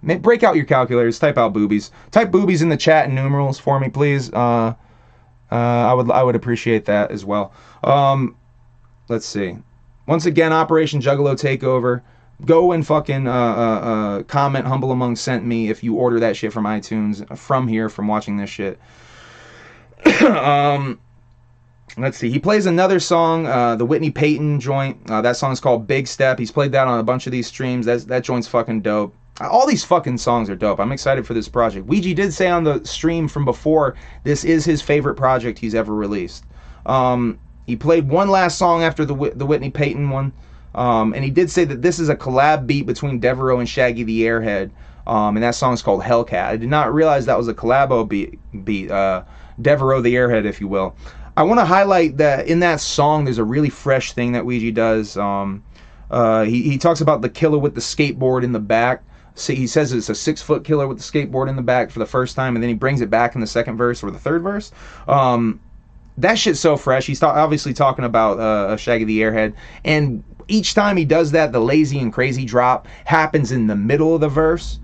Speaker 1: Break out your calculators, type out boobies. Type boobies in the chat and numerals for me, please. I would appreciate that as well. Let's see. Once again, Operation Juggalo Takeover. Go and fucking comment Humble Among sent me if you order that shit from iTunes, from watching this shit. Let's see. He plays another song, the Whitney Payton joint. That song's called Big Step. He's played that on a bunch of these streams. That joint's fucking dope. All these fucking songs are dope. I'm excited for this project. Ouija did say on the stream from before, this is his favorite project he's ever released. He played one last song after the Whitney Payton one, and he did say that this is a collab beat between Devereaux and Shaggy the Airhead, and that song's called Hellcat. I did not realize that was a collabo beat, Devereaux the Airhead, if you will. I want to highlight that in that song there's a really fresh thing that Ouija does. He talks about the killer with the skateboard in the back. See, he says it's a 6-foot killer with the skateboard in the back for the first time, and then he brings it back in the second verse or the third verse. That shit's so fresh. He's obviously talking about Shaggy the Airhead, and each time he does that, the lazy and crazy drop happens in the middle of the verse.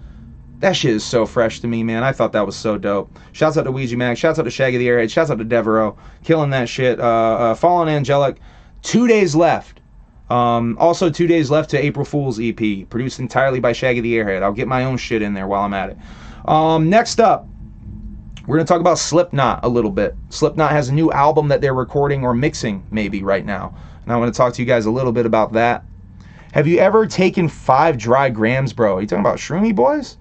Speaker 1: That shit is so fresh to me, man. I thought that was so dope. Shouts out to Ouija Mac. Shouts out to Shaggy the Airhead. Shouts out to Devereaux. Killing that shit. Fallen Angelic. 2 days left. Also 2 days left to April Fool's EP, produced entirely by Shaggy the Airhead. I'll get my own shit in there while I'm at it. Next up, we're going to talk about Slipknot a little bit. Slipknot has a new album that they're recording or mixing maybe right now, and I want to talk to you guys a little bit about that. Have you ever taken 5 dry grams, bro? Are you talking about Shroomy Boys?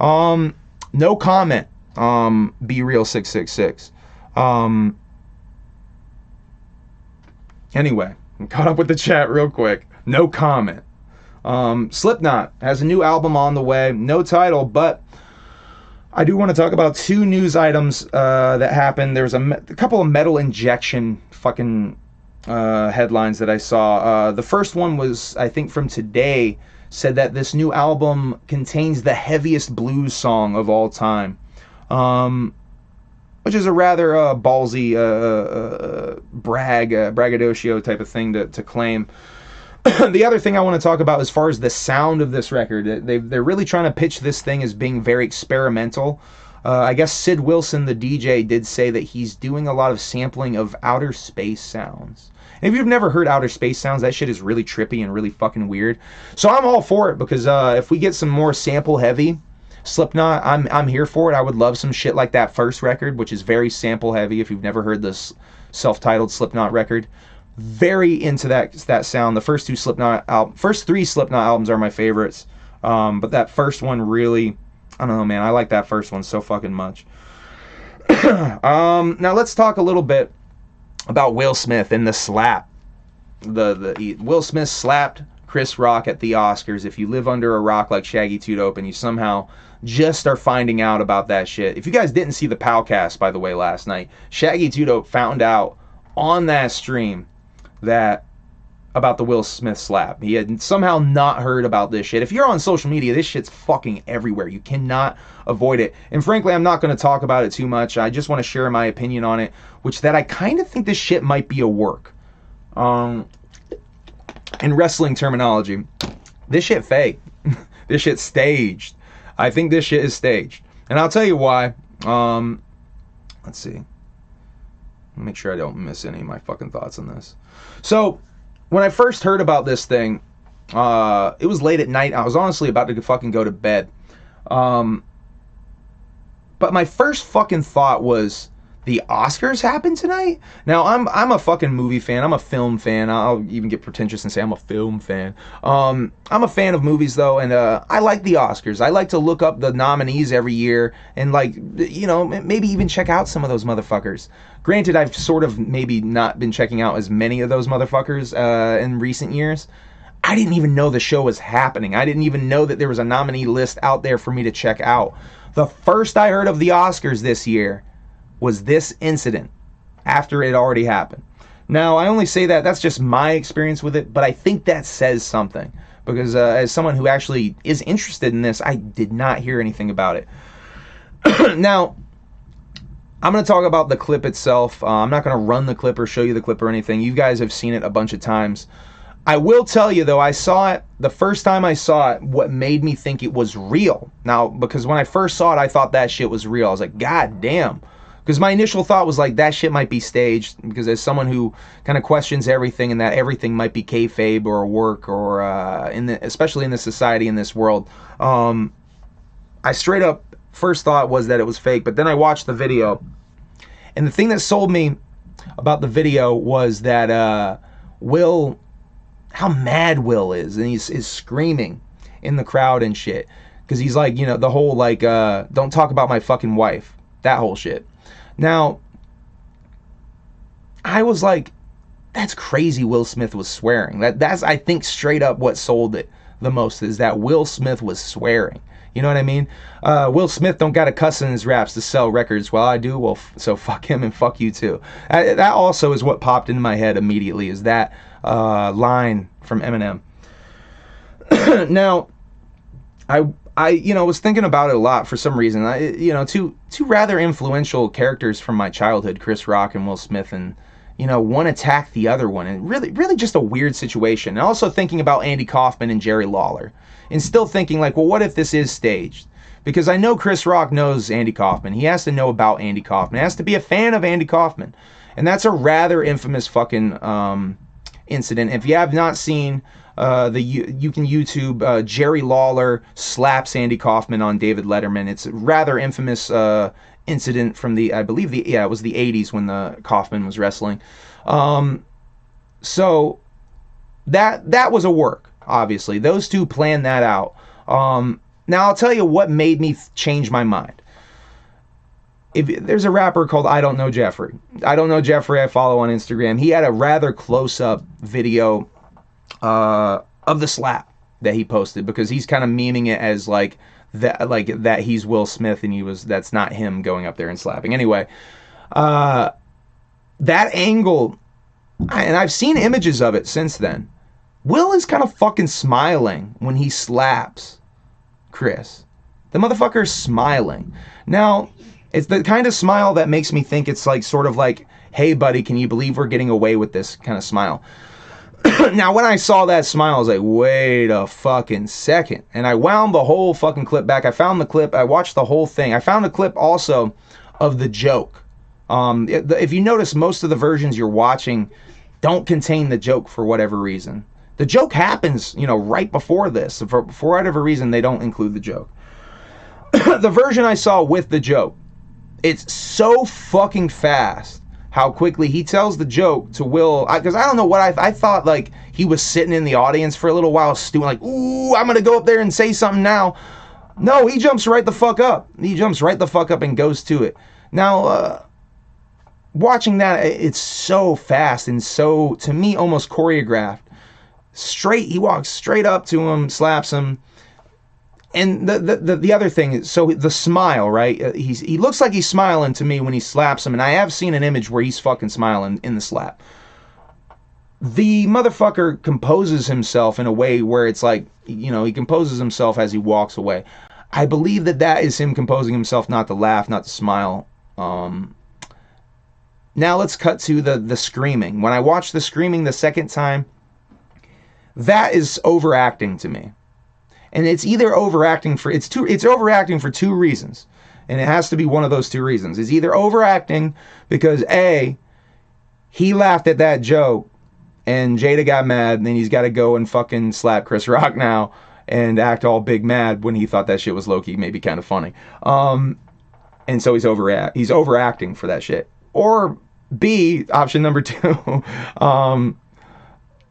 Speaker 1: No comment. Be Real 666. Anyway, I'm caught up with the chat real quick. No comment. Slipknot has a new album on the way. No title, but I do want to talk about 2 news items that happened. There's a couple of Metal Injection fucking headlines that I saw. The first one was, I think, from today, said that this new album contains the heaviest blues song of all time, which is a rather ballsy braggadocio type of thing to claim. The other thing I want to talk about as far as the sound of this record, they're really trying to pitch this thing as being very experimental. I guess Sid Wilson, the DJ, did say that he's doing a lot of sampling of outer space sounds. And if you've never heard outer space sounds, that shit is really trippy and really fucking weird. So I'm all for it, because if we get some more sample heavy Slipknot, I'm here for it. I would love some shit like that first record, which is very sample heavy. If you've never heard this self-titled Slipknot record, very into that sound. The first 3 Slipknot albums are my favorites, but that first one really, I don't know, man. I like that first one so fucking much. Now let's talk a little bit about Will Smith and the slap. Will Smith slapped Chris Rock at the Oscars. If you live under a rock like Shaggy 2 Dope and you somehow just are finding out about that shit. If you guys didn't see the Powcast, by the way, last night, Shaggy 2 Dope found out on that stream that about the Will Smith slap. He had somehow not heard about this shit. If you're on social media, this shit's fucking everywhere. You cannot avoid it. And frankly, I'm not going to talk about it too much. I just want to share my opinion on it, which that I kind of think this shit might be a work. In wrestling terminology, this shit fake. This shit's staged. I think this shit is staged. And I'll tell you why. Let's see. Make sure I don't miss any of my fucking thoughts on this. So, when I first heard about this thing, it was late at night. I was honestly about to fucking go to bed. But my first fucking thought was, the Oscars happen tonight? Now, I'm a fucking movie fan. I'm a film fan. I'll even get pretentious and say I'm a film fan. I'm a fan of movies, though, and I like the Oscars. I like to look up the nominees every year and, like, you know, maybe even check out some of those motherfuckers. Granted, I've sort of maybe not been checking out as many of those motherfuckers in recent years. I didn't even know the show was happening. I didn't even know that there was a nominee list out there for me to check out. The first I heard of the Oscars this year was this incident after it already happened. Now, I only say that, that's just my experience with it, but I think that says something. Because as someone who actually is interested in this, I did not hear anything about it. Now, I'm going to talk about the clip itself. I'm not going to run the clip or show you the clip or anything. You guys have seen it a bunch of times. I will tell you, though, I saw it, the first time I saw it, what made me think it was real. Now, because when I first saw it, I thought that shit was real. I was like, God damn. Because my initial thought was like, that shit might be staged. Because as someone who kind of questions everything and that everything might be kayfabe or work or especially in this society, in this world, I straight up first thought was that it was fake. But then I watched the video. And the thing that sold me about the video was that Will, how mad Will is. And he's screaming in the crowd and shit. Because he's like, you know, the whole like, don't talk about my fucking wife. That whole shit. Now, I was like, that's crazy Will Smith was swearing. That's, I think, straight up what sold it the most, is that Will Smith was swearing. You know what I mean? Will Smith don't got to cuss in his raps to sell records. Well, I do. Well, so fuck him and fuck you too. That also is what popped into my head immediately, is that line from Eminem. Now, I you know, was thinking about it a lot for some reason. You know, two rather influential characters from my childhood, Chris Rock and Will Smith, and you know, one attacked the other one, and really just a weird situation. And also thinking about Andy Kaufman and Jerry Lawler, and still thinking like, well, what if this is staged? Because I know Chris Rock knows Andy Kaufman. He has to know about Andy Kaufman. He has to be a fan of Andy Kaufman, and that's a rather infamous fucking incident. If you have not seen you can YouTube Jerry Lawler slaps Andy Kaufman on David Letterman. It's a rather infamous incident from the, I believe it was the 80s when the Kaufman was wrestling. So that was a work, obviously. Those two planned that out. Now I'll tell you what made me change my mind. There's a rapper called I Don't Know Jeffrey. I Don't Know Jeffrey, I follow on Instagram. He had a rather close-up video of the slap that he posted, because he's kind of memeing it as like that he's Will Smith and that's not him going up there and slapping. Anyway, that angle, and I've seen images of it since then. Will is kind of fucking smiling when he slaps Chris. The motherfucker's smiling. Now, it's the kind of smile that makes me think it's like sort of like, hey buddy, can you believe we're getting away with this kind of smile? Now, when I saw that smile, I was like, wait a fucking second. And I wound the whole fucking clip back. I found the clip. I watched the whole thing. I found a clip also of the joke. If you notice, most of the versions you're watching don't contain the joke for whatever reason. The joke happens, you know, right before this. For whatever reason, they don't include the joke. The version I saw with the joke, it's so fucking fast how quickly he tells the joke to Will, because I don't know what I thought, like he was sitting in the audience for a little while stewing like, ooh, I'm gonna go up there and say something now. No, he jumps right the fuck up. He jumps right the fuck up and goes to it. Now, watching that, it's so fast and so, to me, almost choreographed. He walks straight up to him, slaps him. And the other thing is, so the smile, right? He looks like he's smiling to me when he slaps him, and I have seen an image where he's fucking smiling in the slap. The motherfucker composes himself in a way where it's like, you know, he composes himself as he walks away. I believe that is him composing himself, not to laugh, not to smile. Now let's cut to the screaming. When I watched the screaming the second time, that is overacting to me. And it's either overacting for it's overacting for two reasons. And it has to be one of those two reasons. It's either overacting because A, he laughed at that joke and Jada got mad, and then he's got to go and fucking slap Chris Rock now and act all big mad when he thought that shit was low-key maybe kind of funny. And so he's overacting for that shit. Or B, option number two,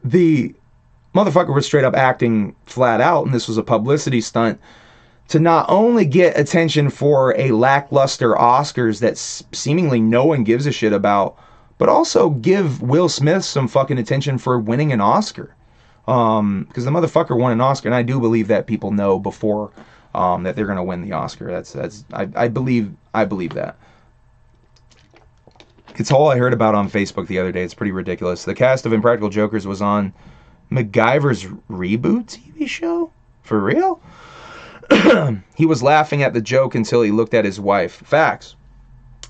Speaker 1: the motherfucker was straight up acting flat out, and this was a publicity stunt to not only get attention for a lackluster Oscars that seemingly no one gives a shit about, but also give Will Smith some fucking attention for winning an Oscar. Because the motherfucker won an Oscar, and I do believe that people know before that they're gonna win the Oscar. I believe that. It's all I heard about on Facebook the other day. It's pretty ridiculous. The cast of Impractical Jokers was on MacGyver's reboot TV show? For real? He was laughing at the joke until he looked at his wife. Facts.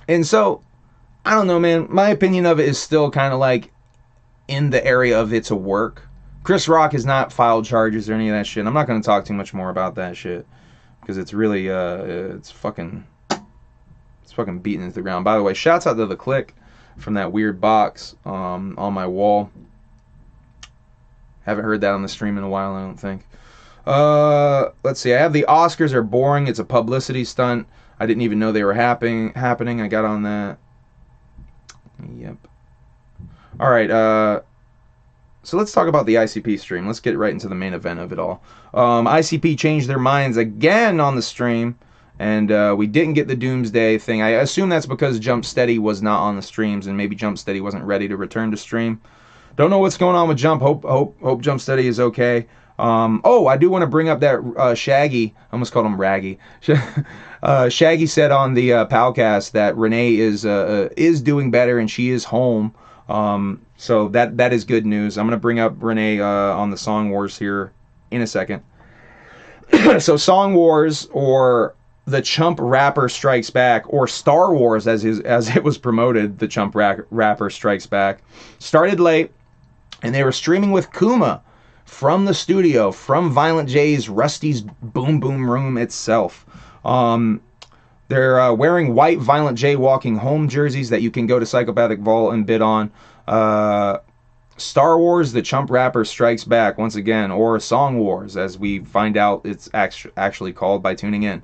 Speaker 1: And so, I don't know, man. My opinion of it is still kind of like in the area of it's a work. Chris Rock has not filed charges or any of that shit. I'm not going to talk too much more about that shit because it's really, it's fucking beating into the ground. By the way, shouts out to The Click from that weird box on my wall. Haven't heard that on the stream in a while, I don't think. Let's see. I have the Oscars are boring. It's a publicity stunt. I didn't even know they were happening. I got on that. Yep. All right. So let's talk about the ICP stream. Let's get right into the main event of it all. ICP changed their minds again on the stream, and we didn't get the Doomsday thing. I assume that's because Jump Steady was not on the streams, and maybe Jump Steady wasn't ready to return to stream. Don't know what's going on with Jump. Hope Jump Steady is okay. Oh, I do want to bring up that Shaggy. I almost called him Raggy. Shaggy said on the Palcast that Renee is doing better and she is home. So that is good news. I'm gonna bring up Renee on the Song Wars here in a second. So Song Wars, or the Chump Rapper Strikes Back, or Star Wars as it was promoted, the Chump Rapper Strikes Back, started late. And they were streaming with Kuma from the studio, from Violent J's Rusty's Boom Boom Room itself. They're wearing white Violent J Walking Home jerseys that you can go to Psychopathic Vault and bid on. Star Wars, the Chump Rapper Strikes Back, once again, or Song Wars, as we find out it's actually called by tuning in.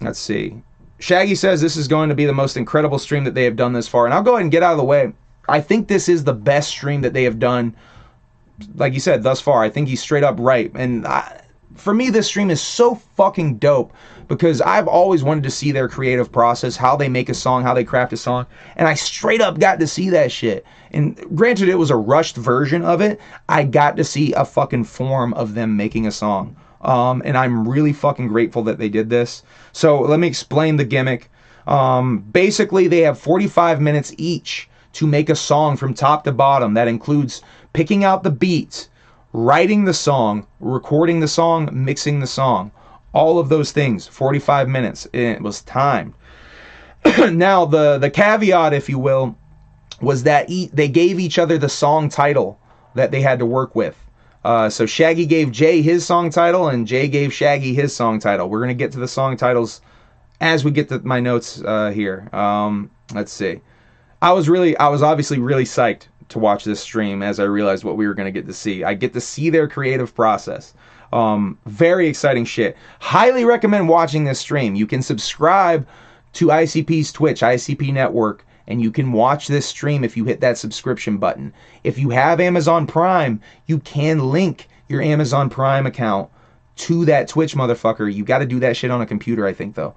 Speaker 1: Let's see. Shaggy says this is going to be the most incredible stream that they have done this far. And I'll go ahead and get out of the way. I think this is the best stream that they have done, like you said, thus far. I think he's straight up right. And for me, this stream is so fucking dope because I've always wanted to see their creative process, how they make a song, how they craft a song. And I straight up got to see that shit. And granted, it was a rushed version of it. I got to see a fucking form of them making a song. And I'm really fucking grateful that they did this. So let me explain the gimmick. Basically, they have 45 minutes each to make a song from top to bottom. That includes picking out the beats, writing the song, recording the song, mixing the song. All of those things, 45 minutes. And it was timed. Now, the caveat, if you will, was that they gave each other the song title that they had to work with. So Shaggy gave Jay his song title, and Jay gave Shaggy his song title. We're going to get to the song titles as we get to my notes here. Let's see. I was obviously really psyched to watch this stream as I realized what we were going to get to see. I get to see their creative process. Very exciting shit. Highly recommend watching this stream. You can subscribe to ICP's Twitch, ICP Network, and you can watch this stream if you hit that subscription button. If you have Amazon Prime, you can link your Amazon Prime account to that Twitch motherfucker. You got to do that shit on a computer, I think, though.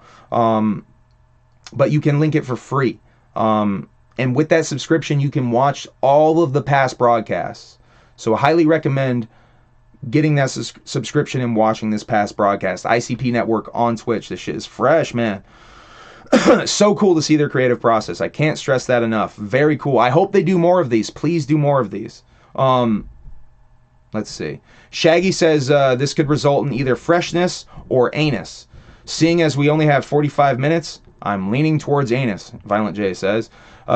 Speaker 1: but you can link it for free. And with that subscription, you can watch all of the past broadcasts. So I highly recommend getting that subscription and watching this past broadcast. ICP Network on Twitch. This shit is fresh, man. So cool to see their creative process. I can't stress that enough. Very cool. I hope they do more of these. Please do more of these. Let's see. Shaggy says this could result in either freshness or anus. Seeing as we only have 45 minutes, I'm leaning towards anus, Violent J says.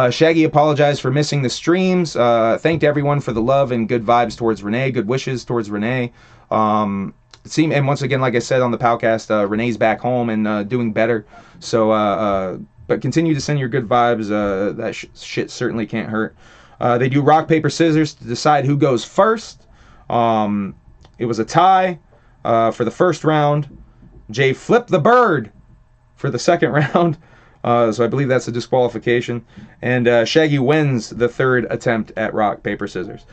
Speaker 1: Shaggy apologized for missing the streams. Thanked everyone for the love and good vibes towards Renee. Good wishes towards Renee. And once again, like I said on the podcast, Renee's back home and doing better. So, but continue to send your good vibes. That shit certainly can't hurt. They do rock, paper, scissors to decide who goes first. It was a tie for the first round. Jay flipped the bird for the second round. So I believe that's a disqualification. And Shaggy wins the third attempt at rock, paper, scissors.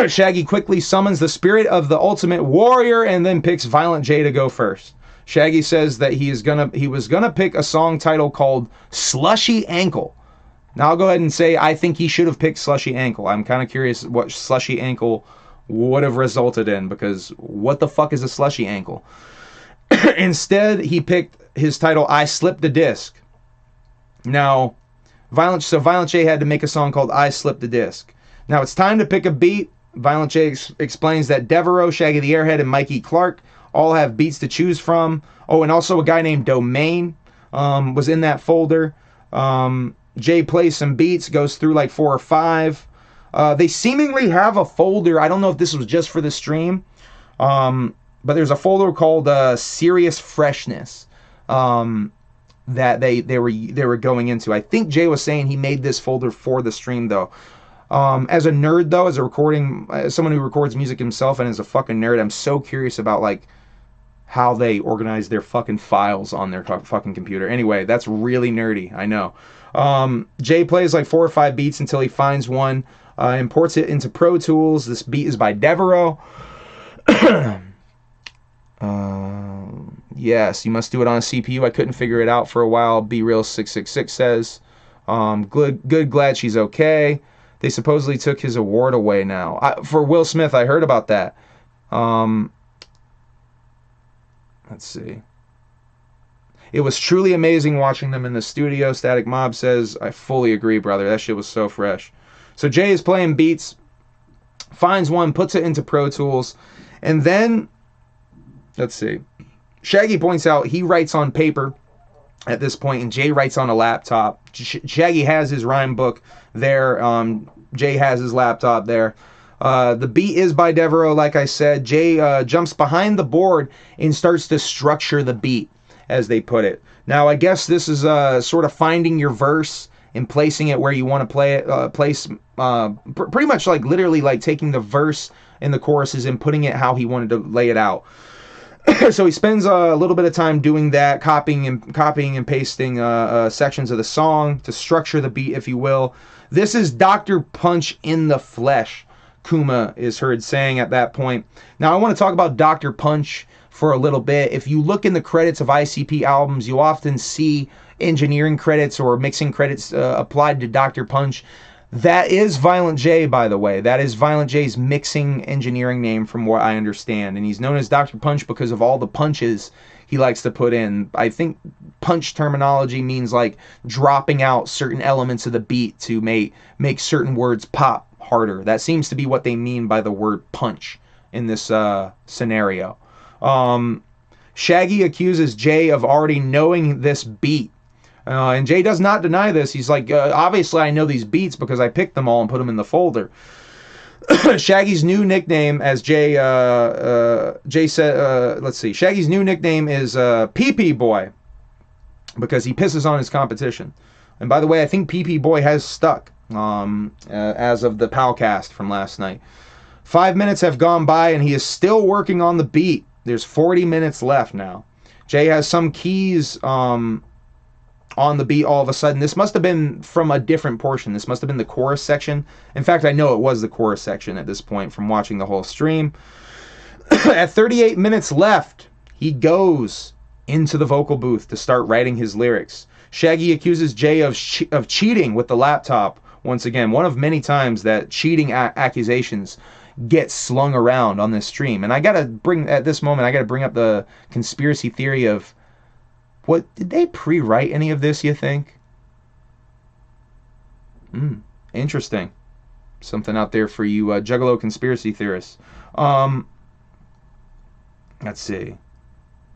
Speaker 1: Shaggy quickly summons the spirit of the ultimate warrior and then picks Violent J to go first. Shaggy says that he was gonna pick a song title called Slushy Ankle. Now I'll go ahead and say I think he should have picked Slushy Ankle. I'm kind of curious what Slushy Ankle would have resulted in, because what the fuck is a slushy ankle? Instead, he picked his title, I Slipped the Disc. Now, Violent J had to make a song called I Slipped the Disc. Now it's time to pick a beat. Violent J explains that Devereaux, Shaggy the Airhead, and Mikey Clark all have beats to choose from. Oh, and also a guy named Domain was in that folder. Jay plays some beats, goes through like 4 or 5. They seemingly have a folder. I don't know if this was just for the stream, but there's a folder called Serious Freshness that they were going into. I think Jay was saying he made this folder for the stream though. As a nerd though, as someone who records music himself and is a fucking nerd, I'm so curious about like how they organize their fucking files on their fucking computer. Anyway, that's really nerdy, I know. Jay plays like 4 or 5 beats until he finds one. Imports it into Pro Tools. This beat is by Devereaux. Yes, you must do it on a CPU. I couldn't figure it out for a while. Be Real 666 says. Glad she's okay. They supposedly took his award away now. For Will Smith, I heard about that. Let's see. It was truly amazing watching them in the studio. Static Mob says, I fully agree, brother. That shit was so fresh. So Jay is playing beats, finds one, puts it into Pro Tools, and then, let's see. Shaggy points out he writes on paper at this point, and Jay writes on a laptop. Shaggy has his rhyme book there. Jay has his laptop there. The beat is by Devereaux, like I said. Jay jumps behind the board and starts to structure the beat, as they put it. Now, I guess this is sort of finding your verse and placing it where you want to play it. Pretty much like literally like taking the verse and the choruses and putting it how he wanted to lay it out. So he spends a little bit of time doing that, copying and pasting sections of the song to structure the beat, if you will. This is Dr. Punch in the flesh, Kuma is heard saying at that point. Now, I want to talk about Dr. Punch for a little bit. If you look in the credits of ICP albums, you often see engineering credits or mixing credits applied to Dr. Punch. That is Violent J, by the way. That is Violent J's mixing engineering name from what I understand. And he's known as Dr. Punch because of all the punches he likes to put in. I think punch terminology means like dropping out certain elements of the beat to make certain words pop harder. That seems to be what they mean by the word punch in this scenario. Shaggy accuses Jay of already knowing this beat. And Jay does not deny this. He's like, obviously I know these beats because I picked them all and put them in the folder. Shaggy's new nickname, as Jay said, let's see. Shaggy's new nickname is PP Boy because he pisses on his competition. And by the way, I think PP Boy has stuck as of the Palcast from last night. 5 minutes have gone by and he is still working on the beat. There's 40 minutes left now. Jay has some keys on the beat all of a sudden. This must have been from a different portion. This must have been the chorus section. In fact, I know it was the chorus section at this point from watching the whole stream. At 38 minutes left, he goes into the vocal booth to start writing his lyrics. Shaggy accuses Jay of cheating with the laptop. Once again, one of many times that cheating accusations get slung around on this stream. And at this moment, I gotta bring up the conspiracy theory of, what, did they pre-write any of this, you think? Interesting. Something out there for you Juggalo conspiracy theorists. Let's see.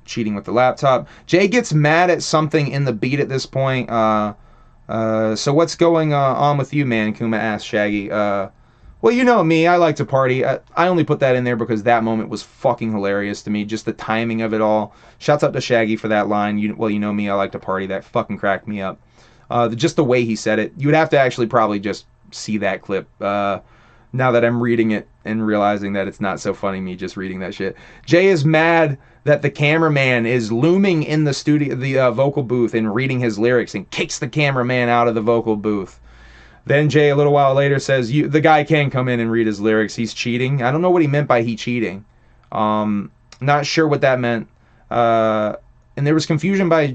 Speaker 1: Cheating with the laptop. Jay gets mad at something in the beat at this point. So what's going on with you, man? Kuma asks Shaggy. Well, you know me. I like to party. I only put that in there because that moment was fucking hilarious to me. Just the timing of it all. Shouts out to Shaggy for that line. You know me. I like to party. That fucking cracked me up. Just the way he said it. You would have to actually probably just see that clip. Now that I'm reading it and realizing that it's not so funny me just reading that shit. Jay is mad that the cameraman is looming in the studio, the vocal booth, and reading his lyrics, and kicks the cameraman out of the vocal booth. Then Jay, a little while later, says, the guy can come in and read his lyrics. He's cheating. I don't know what he meant by he cheating. Not sure what that meant. And there was confusion by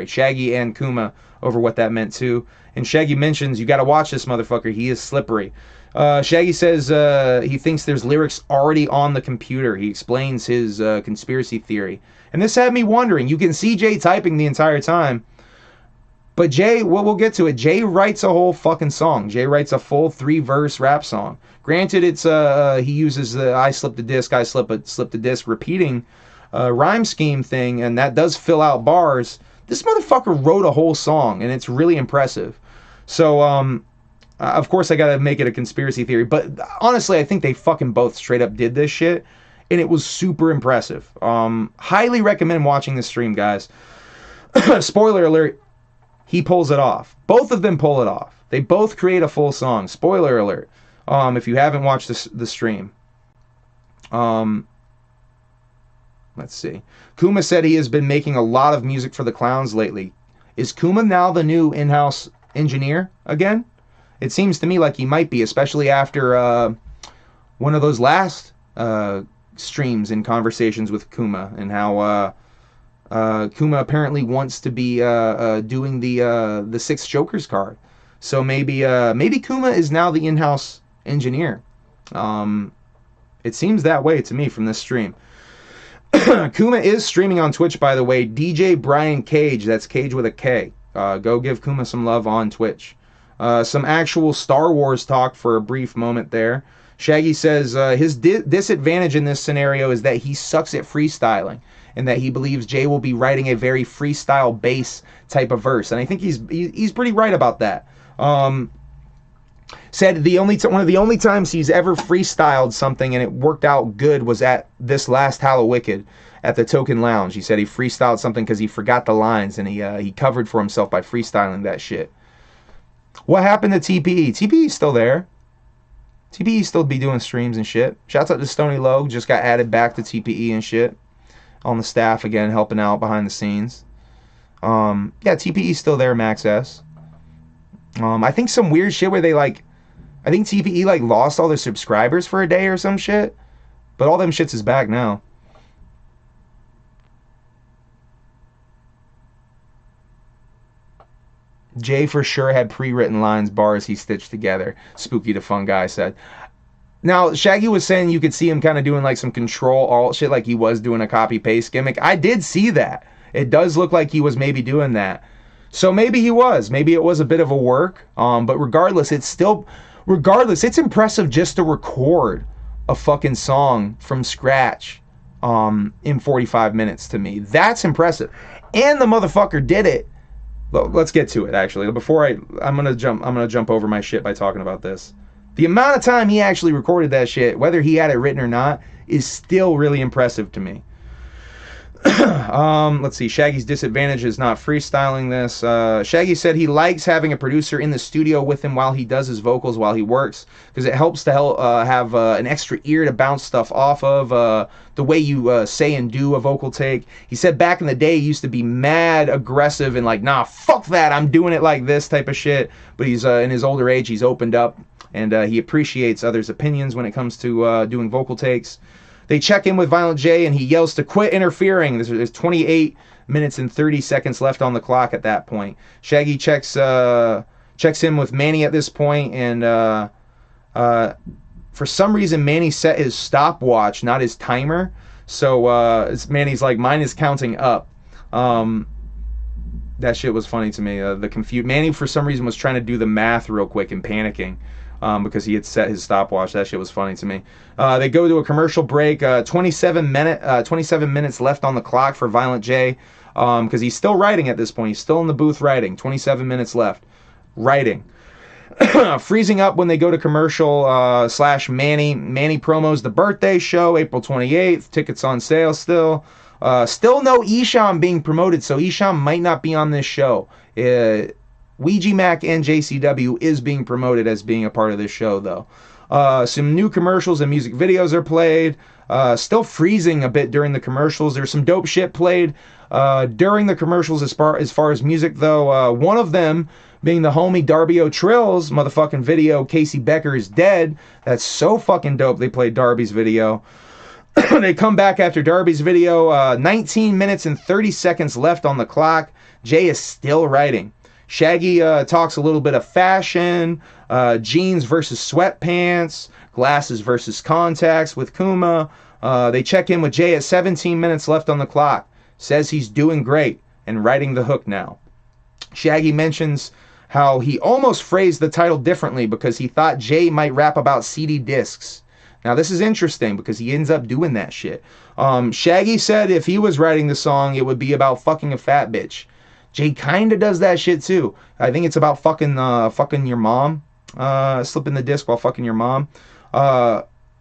Speaker 1: Shaggy and Kuma over what that meant too. And Shaggy mentions, you got to watch this motherfucker. He is slippery. Shaggy says he thinks there's lyrics already on the computer. He explains his conspiracy theory. And this had me wondering. You can see Jay typing the entire time. But Jay, we'll get to it. Jay writes a whole fucking song. Jay writes a full 3-verse rap song. Granted, it's he uses the I slipped the disc, I slipped the disc repeating rhyme scheme thing, and that does fill out bars. This motherfucker wrote a whole song, and it's really impressive. So, of course, I gotta make it a conspiracy theory, but honestly, I think they fucking both straight up did this shit, and it was super impressive. Highly recommend watching this stream, guys. Spoiler alert, he pulls it off. Both of them pull it off. They both create a full song. Spoiler alert, if you haven't watched the stream. Let's see. Kuma said he has been making a lot of music for the clowns lately. Is Kuma now the new in-house engineer again? It seems to me like he might be, especially after one of those last streams and conversations with Kuma, and how Kuma apparently wants to be doing the 6 Jokers card. So maybe Kuma is now the in-house engineer. It seems that way to me from this stream. Kuma is streaming on Twitch, by the way. DJ Brian Cage, that's Cage with a K. Go give Kuma some love on Twitch. Some actual Star Wars talk for a brief moment there. Shaggy says his disadvantage in this scenario is that he sucks at freestyling, and that he believes Jay will be writing a very freestyle bass type of verse. And I think he's pretty right about that. Said one of the only times he's ever freestyled something and it worked out good was at this last Hallowicked at the Token Lounge. He said he freestyled something because he forgot the lines, and he covered for himself by freestyling that shit. What happened to TPE? TPE's still there. TPE still be doing streams and shit. Shouts out to Stony Logue, just got added back to TPE and shit. On the staff again, helping out behind the scenes. Yeah, TPE's still there, Max S. I think some weird shit where I think TPE lost all their subscribers for a day or some shit. But all them shits is back now. Jay for sure had pre-written lines, bars he stitched together. Spooky the Fun Guy said. Now, Shaggy was saying you could see him kind of doing some Control-Alt shit, like he was doing a copy-paste gimmick. I did see that. It does look like he was maybe doing that. So maybe he was. Maybe it was a bit of a work. But regardless, it's impressive just to record a fucking song from scratch in 45 minutes to me. That's impressive. And the motherfucker did it. Let's get to it, actually. Before I'm gonna jump over my shit by talking about this. The amount of time he actually recorded that shit, whether he had it written or not, is still really impressive to me. Let's see. Shaggy's disadvantage is not freestyling this. Shaggy said he likes having a producer in the studio with him while he does his vocals while he works, because it helps to have an extra ear to bounce stuff off of, the way you say and do a vocal take. He said back in the day he used to be mad aggressive and nah, fuck that, I'm doing it like this type of shit. But he's in his older age, he's opened up, and he appreciates others' opinions when it comes to doing vocal takes. They check in with Violent J, and he yells to quit interfering. There's 28 minutes and 30 seconds left on the clock at that point. Shaggy checks in with Manny at this point, and for some reason Manny set his stopwatch, not his timer. So Manny's like, mine is counting up. That shit was funny to me. Manny for some reason was trying to do the math real quick and panicking. Because he had set his stopwatch. That shit was funny to me. They go to a commercial break. 27 minutes left on the clock for Violent J. Because he's still writing at this point. He's still in the booth writing. 27 minutes left. Writing. Freezing up when they go to commercial / Manny. Manny promos the birthday show, April 28th. Tickets on sale still. Still no Esham being promoted, so Esham might not be on this show. Ouija Mac and JCW is being promoted as being a part of this show, though. Some new commercials and music videos are played. Still freezing a bit during the commercials. There's some dope shit played during the commercials as far as music, though. One of them being the homie Darby O'Trill's motherfucking video, Casey Becker is Dead. That's so fucking dope. They played Darby's video. They come back after Darby's video. 19 minutes and 30 seconds left on the clock. Jay is still writing. Shaggy talks a little bit of fashion, jeans versus sweatpants, glasses versus contacts with Kuma. They check in with Jay at 17 minutes left on the clock. Says he's doing great and writing the hook now. Shaggy mentions how he almost phrased the title differently because he thought Jay might rap about CD discs. Now this is interesting because he ends up doing that shit. Shaggy said if he was writing the song, it would be about fucking a fat bitch. Jay kind of does that shit too. I think it's about fucking your mom. Slipping the disc while fucking your mom.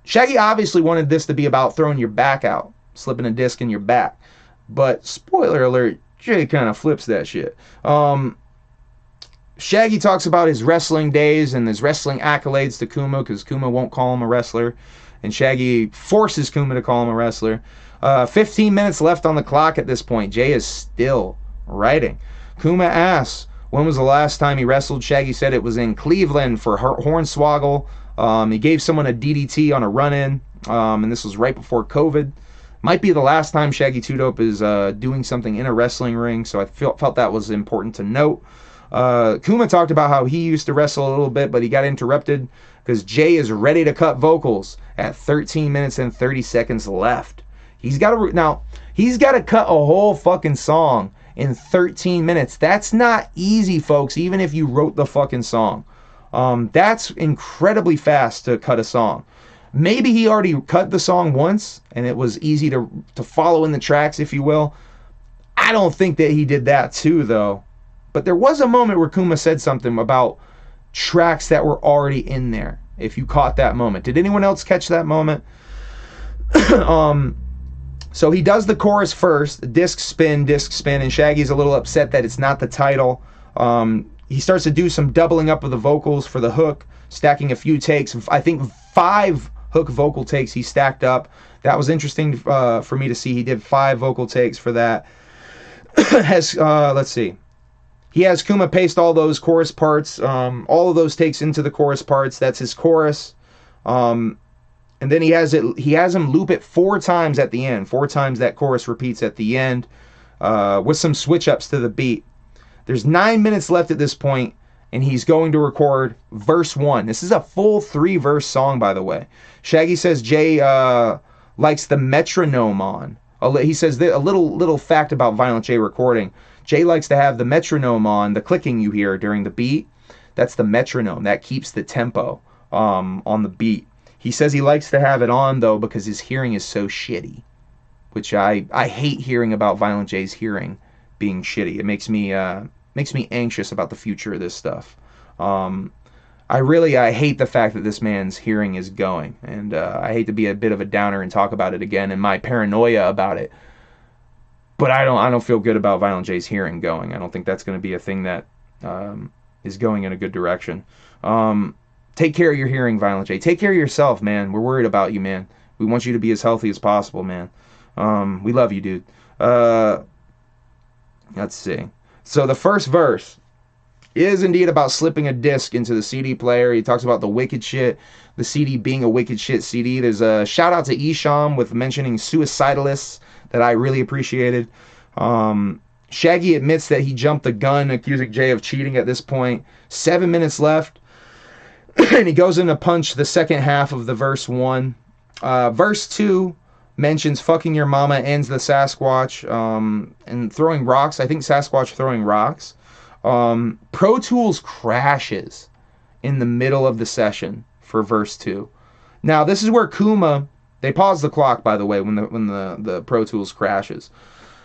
Speaker 1: Shaggy obviously wanted this to be about throwing your back out. Slipping a disc in your back. But, spoiler alert, Jay kind of flips that shit. Shaggy talks about his wrestling days and his wrestling accolades to Kuma because Kuma won't call him a wrestler. And Shaggy forces Kuma to call him a wrestler. 15 minutes left on the clock at this point. Jay is still writing. Kuma asks, when was the last time he wrestled? Shaggy said it was in Cleveland for Hornswoggle. He gave someone a DDT on a run-in, and this was right before COVID. Might be the last time Shaggy 2 Dope is doing something in a wrestling ring, so I felt that was important to note. Kuma talked about how he used to wrestle a little bit, but he got interrupted because Jay is ready to cut vocals at 13 minutes and 30 seconds left. He's got to cut a whole fucking song in 13 minutes. That's not easy, folks, even if you wrote the fucking song. That's incredibly fast to cut a song. Maybe he already cut the song once and it was easy to follow in the tracks, if you will. I don't think that he did that too, though. But there was a moment where Kuma said something about tracks that were already in there, if you caught that moment. Did anyone else catch that moment? So he does the chorus first, disc spin, and Shaggy's a little upset that it's not the title. He starts to do some doubling up of the vocals for the hook, stacking a few takes. I think 5 hook vocal takes he stacked up. That was interesting for me to see. He did 5 vocal takes for that. Let's see. He has Kuma paste all those chorus parts, all of those takes into the chorus parts. That's his chorus. And then he has him loop it 4 times at the end. 4 times that chorus repeats at the end, with some switch ups to the beat. There's 9 minutes left at this point, and he's going to record verse 1. This is a full 3-verse song, by the way. Shaggy says Jay likes the metronome on. He says a little fact about Violent J recording. Jay likes to have the metronome on, the clicking you hear during the beat. That's the metronome. That keeps the tempo on the beat. He says he likes to have it on, though, because his hearing is so shitty, which I hate hearing about Violent J's hearing being shitty. It makes me anxious about the future of this stuff. I hate the fact that this man's hearing is going, and I hate to be a bit of a downer and talk about it again and my paranoia about it, but I don't feel good about Violent J's hearing going. I don't think that's going to be a thing that is going in a good direction. Take care of your hearing, Violent J. Take care of yourself, man. We're worried about you, man. We want you to be as healthy as possible, man. We love you, dude. Let's see. So the first verse, is indeed about slipping a disc into the CD player. He talks about the wicked shit, the CD being a wicked shit CD. There's a shout out to Esham with mentioning Suicidalists that I really appreciated. Shaggy admits that he jumped the gun, accusing Jay of cheating at this point. 7 minutes left. And he goes in to punch the second half of the verse 1. Verse 2 mentions fucking your mama, ends the Sasquatch, and throwing rocks. I think Sasquatch throwing rocks. Pro Tools crashes in the middle of the session for verse 2. Now, this is where Kuma, they pause the clock, by the way, when the Pro Tools crashes.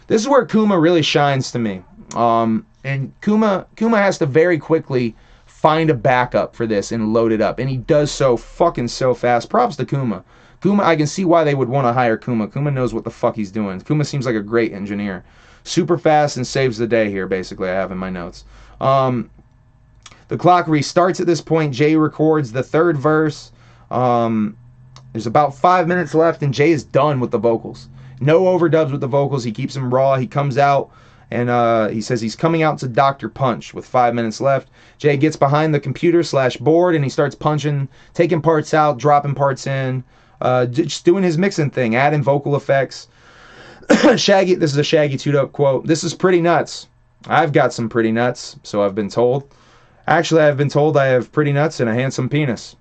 Speaker 1: This is where Kuma really shines to me. And Kuma has to very quickly find a backup for this and load it up. And he does so fucking so fast. Props to Kuma. Kuma, I can see why they would want to hire Kuma. Kuma knows what the fuck he's doing. Kuma seems like a great engineer. Super fast and saves the day here, basically, I have in my notes. The clock restarts at this point. Jay records the third verse. There's about 5 minutes left, and Jay is done with the vocals. No overdubs with the vocals. He keeps them raw. He comes out, and he says he's coming out to Dr. Punch with 5 minutes left. Jay gets behind the computer/board, and he starts punching, taking parts out, dropping parts in, just doing his mixing thing, adding vocal effects. Shaggy, this is a Shaggy 2-Dope quote. "This is pretty nuts. I've got some pretty nuts, so I've been told. Actually, I've been told I have pretty nuts and a handsome penis."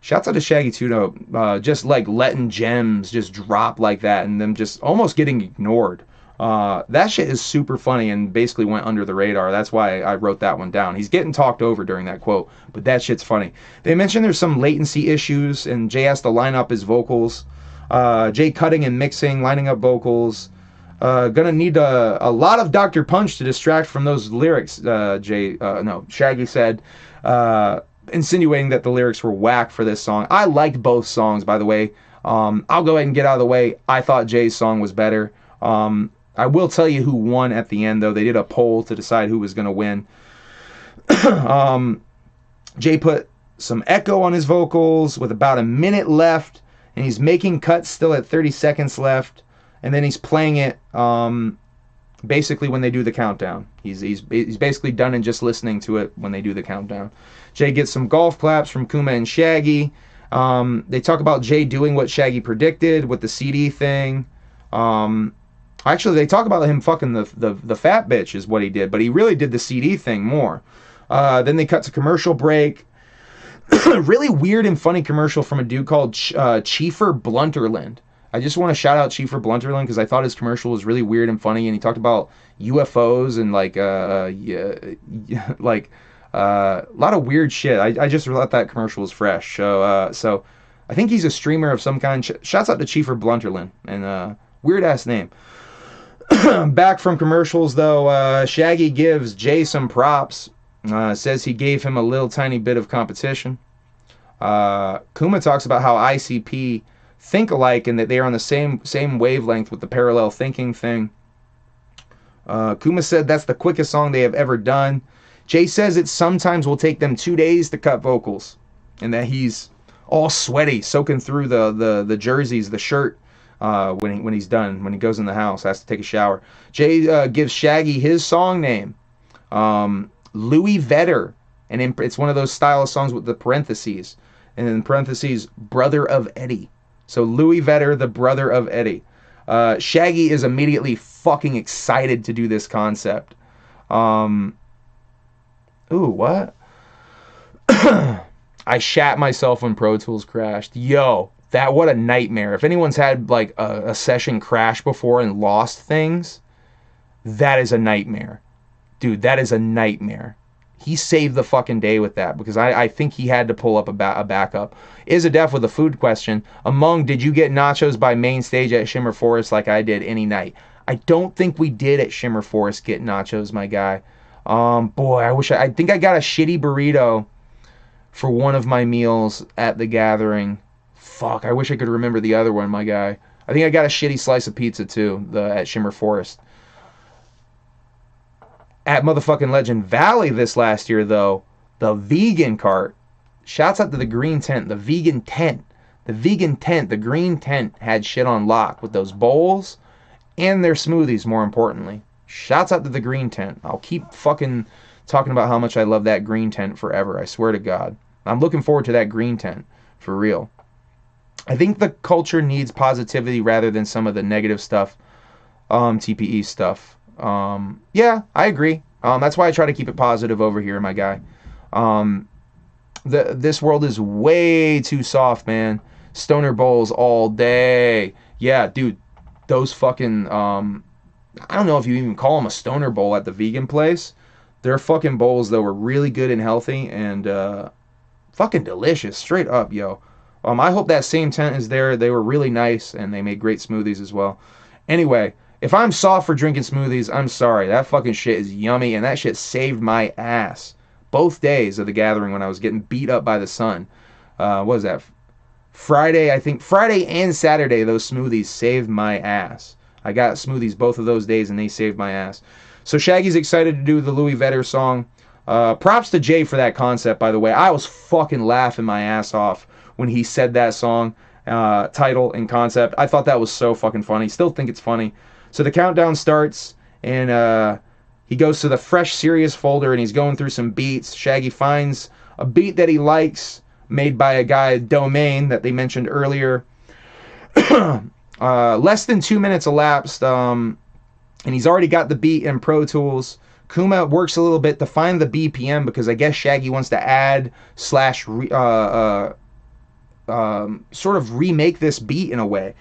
Speaker 1: Shouts out to Shaggy 2-Dope, just like letting gems just drop like that and them just almost getting ignored. That shit is super funny and basically went under the radar. That's why I wrote that one down. He's getting talked over during that quote, but that shit's funny. They mentioned there's some latency issues and Jay has to line up his vocals. Jay cutting and mixing, lining up vocals. Gonna need a lot of Dr. Punch to distract from those lyrics, Shaggy said, insinuating that the lyrics were whack for this song. I liked both songs, by the way. I'll go ahead and get out of the way. I thought Jay's song was better. I will tell you who won at the end, though. They did a poll to decide who was going to win. Jay put some echo on his vocals with about a minute left, and he's making cuts still at 30 seconds left, and then he's playing it basically when they do the countdown. He's basically done and just listening to it when they do the countdown. Jay gets some golf claps from Kuma and Shaggy. They talk about Jay doing what Shaggy predicted with the CD thing. Actually, they talk about him fucking the fat bitch is what he did, but he really did the CD thing more. Then they cut to commercial break. Really weird and funny commercial from a dude called Chiefer Blunterland. I just want to shout out Chiefer Blunterland because I thought his commercial was really weird and funny, and he talked about UFOs and like a lot of weird shit. I just thought that commercial was fresh. So I think he's a streamer of some kind. Shouts out to Chiefer Blunterland, and weird ass name. Back from commercials though, Shaggy gives Jay some props. Says he gave him a little tiny bit of competition. Kuma talks about how ICP think alike and that they are on the same wavelength with the parallel thinking thing. Kuma said that's the quickest song they have ever done. Jay says it sometimes will take them 2 days to cut vocals, and that he's all sweaty, soaking through the jerseys, the shirt, when he's done, when he goes in the house, has to take a shower. Jay gives Shaggy his song name, Louis Vedder, and it's one of those style of songs with the parentheses, and in parentheses, brother of Eddie. So Louis Vedder, the brother of Eddie. Shaggy is immediately fucking excited to do this concept. Ooh, what? I shat myself when Pro Tools crashed. Yo, what a nightmare. If anyone's had like a session crash before and lost things, that is a nightmare. Dude, that is a nightmare. He saved the fucking day with that because I think he had to pull up a backup. Is a Def with a food question. Did you get nachos by main stage at Shimmer Forest like I did any night? I don't think we did at Shimmer Forest get nachos, my guy. Boy, I think I got a shitty burrito for one of my meals at the gathering. Fuck, I wish I could remember the other one, my guy. I think I got a shitty slice of pizza too, at Shimmer Forest. At motherfucking Legend Valley this last year, though, the vegan cart, shouts out to the green tent, the vegan tent. The vegan tent, the green tent had shit on lock with those bowls and their smoothies, more importantly. Shouts out to the green tent. I'll keep fucking talking about how much I love that green tent forever. I swear to God. I'm looking forward to that green tent, for real. I think the culture needs positivity rather than some of the negative stuff, TPE stuff. Yeah, I agree. That's why I try to keep it positive over here, my guy. This world is way too soft, man. Stoner bowls all day. Yeah, dude, those fucking, I don't know if you even call them a stoner bowl at the vegan place. They're fucking bowls that were really good and healthy and fucking delicious, straight up, yo. I hope that same tent is there. They were really nice and they made great smoothies as well. Anyway, if I'm soft for drinking smoothies, I'm sorry. That fucking shit is yummy and that shit saved my ass. Both days of the gathering when I was getting beat up by the sun. What was that? Friday, I think. Friday and Saturday, those smoothies saved my ass. I got smoothies both of those days and they saved my ass. So Shaggy's excited to do the Louis Vedder song. Props to Jay for that concept, by the way. I was fucking laughing my ass off when he said that song title and concept. I thought that was so fucking funny. Still think it's funny. So the countdown starts and he goes to the Fresh Serious folder and he's going through some beats. Shaggy finds a beat that he likes made by a guy, Domain, that they mentioned earlier. Less than 2 minutes elapsed and he's already got the beat in Pro Tools. Kuma works a little bit to find the BPM because I guess Shaggy wants to add slash sort of remake this beat in a way.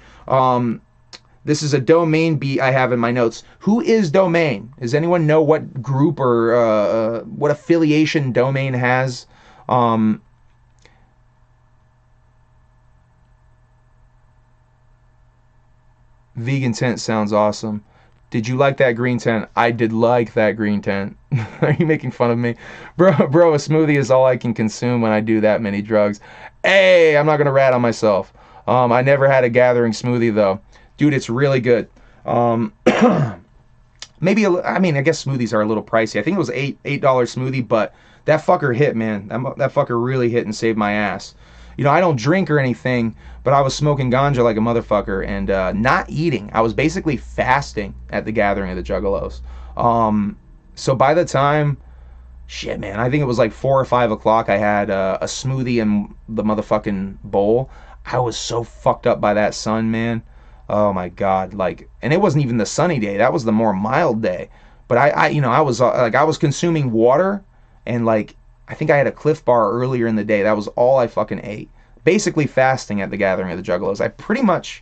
Speaker 1: This is a Domain beat I have in my notes. Who is Domain? Does anyone know what group or what affiliation Domain has? Vegan tent sounds awesome. Did you like that green tent? I did like that green tent. Are you making fun of me? Bro, a smoothie is all I can consume when I do that many drugs. Hey, I'm not going to rat on myself. I never had a gathering smoothie, though. Dude, it's really good. Maybe, I mean, I guess smoothies are a little pricey. I think it was $8 smoothie, but that fucker hit, man. That fucker really hit and saved my ass. You know, I don't drink or anything, but I was smoking ganja like a motherfucker and not eating. I was basically fasting at the gathering of the Juggalos. So by the time, shit, man, I think it was like 4 or 5 o'clock, I had a smoothie in the motherfucking bowl. I was so fucked up by that sun, man. Oh my God, like, and it wasn't even the sunny day. That was the more mild day. But I you know, I was consuming water and like, I think I had a Cliff Bar earlier in the day. That was all I fucking ate. Basically fasting at the gathering of the Juggalos. I pretty much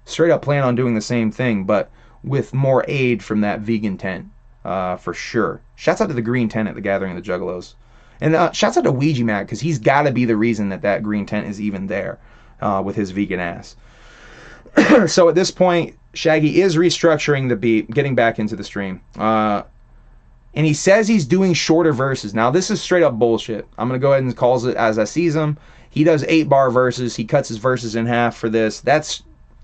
Speaker 1: straight up plan on doing the same thing, but with more aid from that vegan tent, for sure. Shouts out to the green tent at the gathering of the Juggalos. And shouts out to Ouija Mac, because he's got to be the reason that green tent is even there with his vegan ass. So at this point, Shaggy is restructuring the beat, getting back into the stream. And he says he's doing shorter verses. Now, this is straight up bullshit. I'm going to go ahead and call it as I sees them. He does 8-bar verses. He cuts his verses in half for this.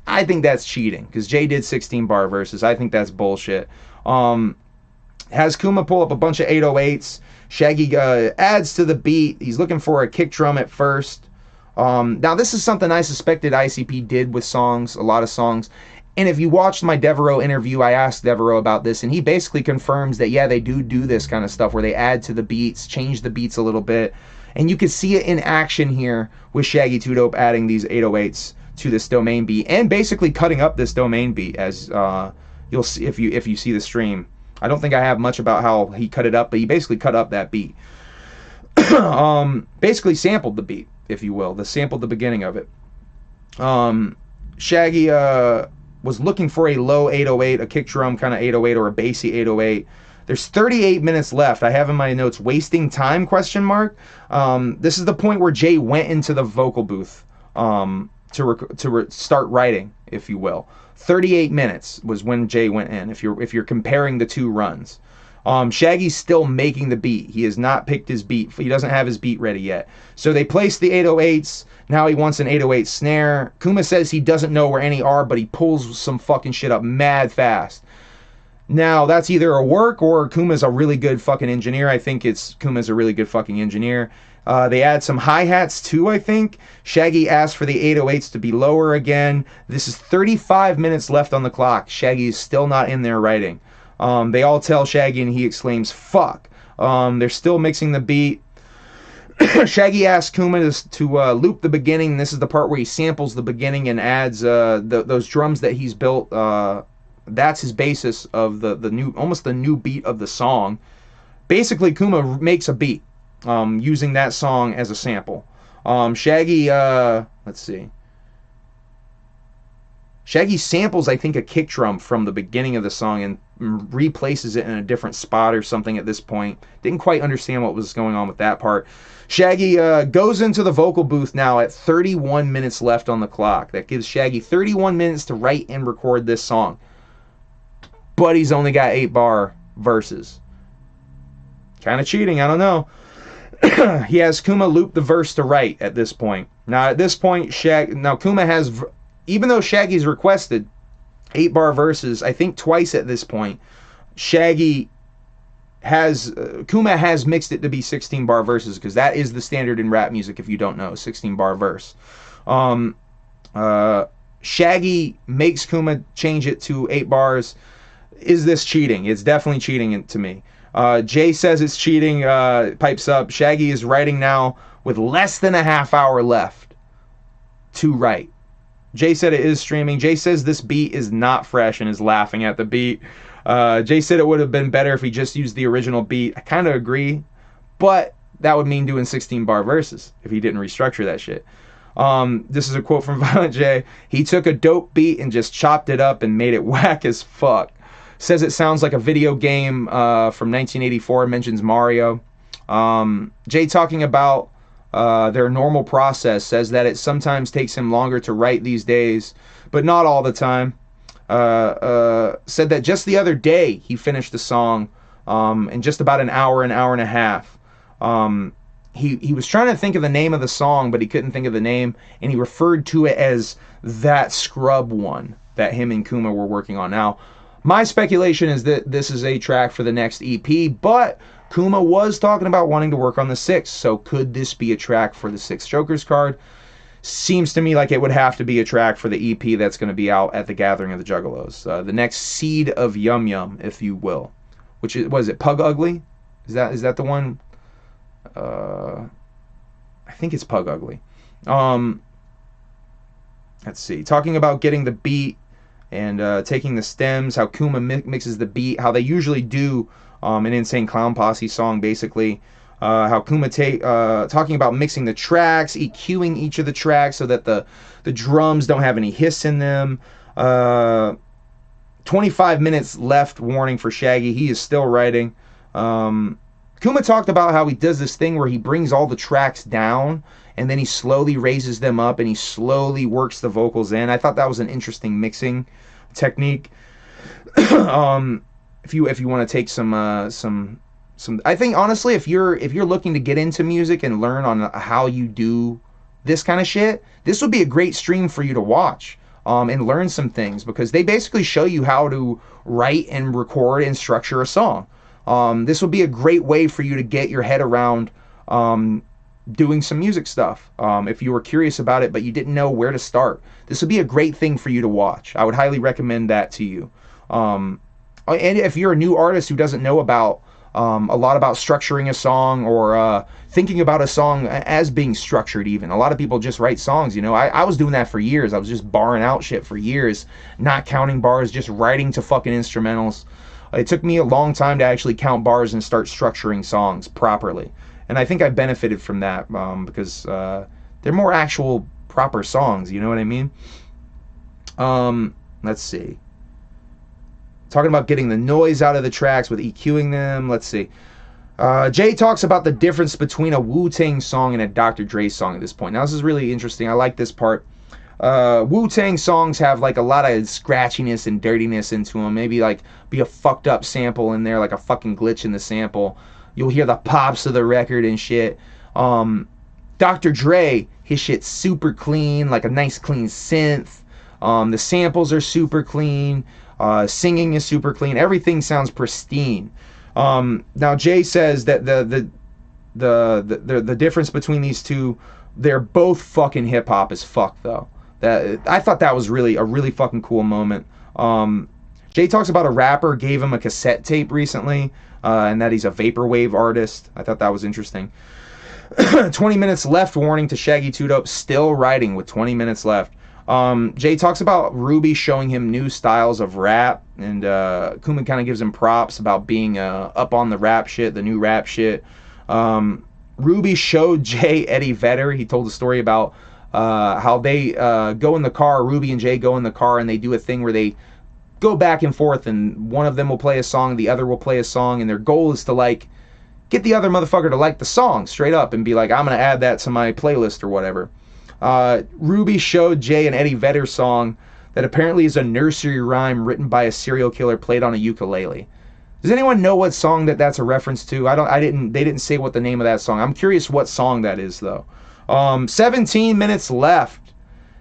Speaker 1: I think that's cheating, because Jay did 16-bar verses. I think that's bullshit. Has Kuma pull up a bunch of 808s. Shaggy adds to the beat. He's looking for a kick drum at first. Now, this is something I suspected ICP did with songs, a lot of songs. And if you watched my Devereaux interview, I asked Devereaux about this, and he basically confirms that, yeah, they do this kind of stuff where they add to the beats, change the beats a little bit. And you can see it in action here with Shaggy 2 Dope adding these 808s to this Domain beat and basically cutting up this Domain beat, as you'll see if you see the stream. I don't think I have much about how he cut it up, but he basically cut up that beat. Basically sampled the beat, if you will. Sampled the beginning of it. Shaggy was looking for a low 808, a kick drum kind of 808 or a bassy 808. There's 38 minutes left. I have in my notes, wasting time, question mark. This is the point where Jay went into the vocal booth to start writing, if you will. 38 minutes was when Jay went in, if you're comparing the two runs. Shaggy's still making the beat. He has not picked his beat. He doesn't have his beat ready yet. So they placed the 808s. Now he wants an 808 snare. Kuma says he doesn't know where any are, but he pulls some fucking shit up mad fast. Now, that's either a work or Kuma's a really good fucking engineer. I think Kuma's a really good fucking engineer. They add some hi-hats too, I think. Shaggy asked for the 808s to be lower again. This is 35 minutes left on the clock. Shaggy is still not in there writing. They all tell Shaggy and he exclaims, fuck. They're still mixing the beat. Shaggy asks Kuma to loop the beginning. This is the part where he samples the beginning and adds those drums that he's built. That's his basis of the new, almost the new beat of the song. Basically, Kuma makes a beat using that song as a sample. Shaggy, let's see. Shaggy samples, I think, a kick drum from the beginning of the song and replaces it in a different spot or something at this point. Didn't quite understand what was going on with that part. Shaggy goes into the vocal booth now at 31 minutes left on the clock. That gives Shaggy 31 minutes to write and record this song. But he's only got 8-bar verses. Kind of cheating, I don't know. He has Kuma loop the verse to write at this point. Now, at this point, Kuma has... Even though Shaggy's requested 8-bar verses, I think twice at this point, Kuma has mixed it to be 16-bar verses, because that is the standard in rap music, if you don't know, 16-bar verse. Shaggy makes Kuma change it to 8 bars. Is this cheating? It's definitely cheating to me. Jay says it's cheating, pipes up. Shaggy is writing now with less than a half hour left to write. Jay said it is streaming. Jay says this beat is not fresh and is laughing at the beat. Jay said it would have been better if he just used the original beat. I kind of agree, but that would mean doing 16-bar verses if he didn't restructure that shit. This is a quote from Violent J. He took a dope beat and just chopped it up and made it whack as fuck. Says it sounds like a video game from 1984. Mentions Mario. Jay talking about their normal process, says that it sometimes takes him longer to write these days, but not all the time. Said that just the other day he finished the song in just about an hour and a half. He was trying to think of the name of the song, but he couldn't think of the name, and he referred to it as that Scrub one that him and Kuma were working on. Now, my speculation is that this is a track for the next EP, but Kuma was talking about wanting to work on the 6th, so could this be a track for the 6th Joker's card? Seems to me like it would have to be a track for the EP that's going to be out at the Gathering of the Juggalos. The next seed of Yum Yum, if you will. Which is, was it Pug Ugly? Is that the one? I think it's Pug Ugly. Let's see. Talking about getting the beat and taking the stems, how Kuma mixes the beat, how they usually do an Insane Clown Posse song, basically. How Kuma talking about mixing the tracks, EQing each of the tracks so that the drums don't have any hiss in them. 25 minutes left, warning for Shaggy. He is still writing. Kuma talked about how he does this thing where he brings all the tracks down and then he slowly raises them up and he slowly works the vocals in. I thought that was an interesting mixing technique. If you want to take some I think honestly, if you're looking to get into music and learn on how you do this kind of shit, this would be a great stream for you to watch and learn some things, because they basically show you how to write and record and structure a song. This would be a great way for you to get your head around doing some music stuff. If you were curious about it but you didn't know where to start, this would be a great thing for you to watch. I would highly recommend that to you. And if you're a new artist who doesn't know about a lot about structuring a song or thinking about a song as being structured even. A lot of people just write songs, you know. I was doing that for years. I was just barring out shit for years, not counting bars, just writing to fucking instrumentals. It took me a long time to actually count bars and start structuring songs properly. And I think I benefited from that because they're more actual proper songs, you know what I mean? Let's see. Talking about getting the noise out of the tracks with EQing them. Let's see. Jay talks about the difference between a Wu-Tang song and a Dr. Dre song at this point. Now, this is really interesting. I like this part. Wu-Tang songs have like a lot of scratchiness and dirtiness into them. Maybe like be a fucked up sample in there, like a fucking glitch in the sample. You'll hear the pops of the record and shit. Dr. Dre, his shit's super clean, like a nice clean synth. The samples are super clean. Singing is super clean. Everything sounds pristine. Now Jay says that the difference between these two, they're both fucking hip hop as fuck though. I thought that was really a really fucking cool moment. Jay talks about a rapper gave him a cassette tape recently and that he's a vaporwave artist. I thought that was interesting. 20 minutes left warning to Shaggy 2 Dope, still writing with 20 minutes left. Jay talks about Ruby showing him new styles of rap, and Kuma kind of gives him props about being up on the rap shit, the new rap shit. Ruby showed Jay Eddie Vedder. He told a story about how they go in the car, Ruby and Jay go in the car, and they do a thing where they go back and forth, and one of them will play a song, the other will play a song, and their goal is to, like, get the other motherfucker to like the song straight up and be like, I'm going to add that to my playlist or whatever. Ruby showed Jay an Eddie Vedder song that apparently is a nursery rhyme written by a serial killer played on a ukulele. Does anyone know what song that's a reference to? They didn't say what the name of that song. I'm curious what song that is though. 17 minutes left